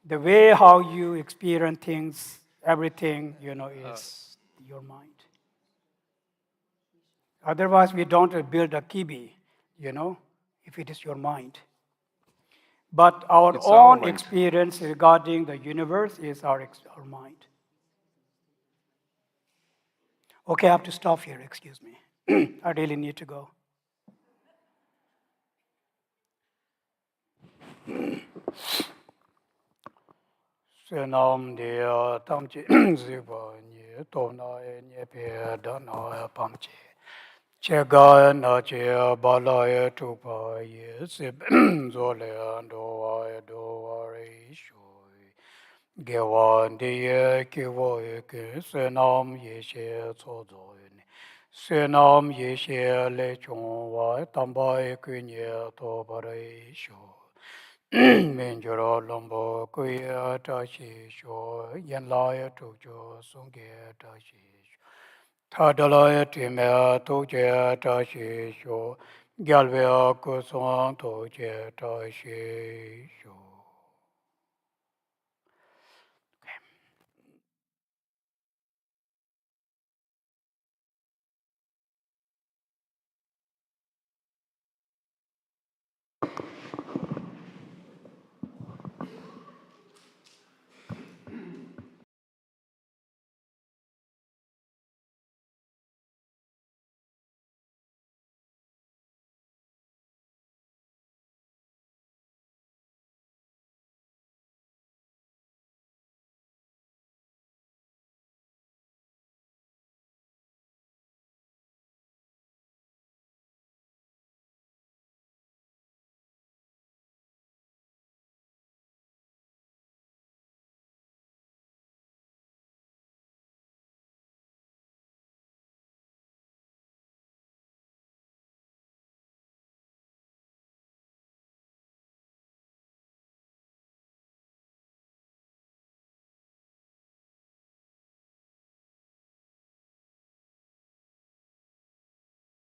The way how you experience things, everything, is your mind. Otherwise, we don't build a kibi, if it is your mind. But our It's our own mind. experience regarding the universe is our mind. Okay, I have to stop here, excuse me. I really need to go. Senam dia tamchi ziba ni tona ni pe dana pamchi. Chega na che balaya tupa ye sib zole ando do re shui. Gewan dia kiwo ke senam yeshe tsozo ni. Senam yeshe le chungwa tamba kunye to bare shui. Menjuro lombo kuya tashi sho yanlaya tujo sungye tashi sho tadalaya time tuje tashi sho gyalvya kusong tuje tashi sho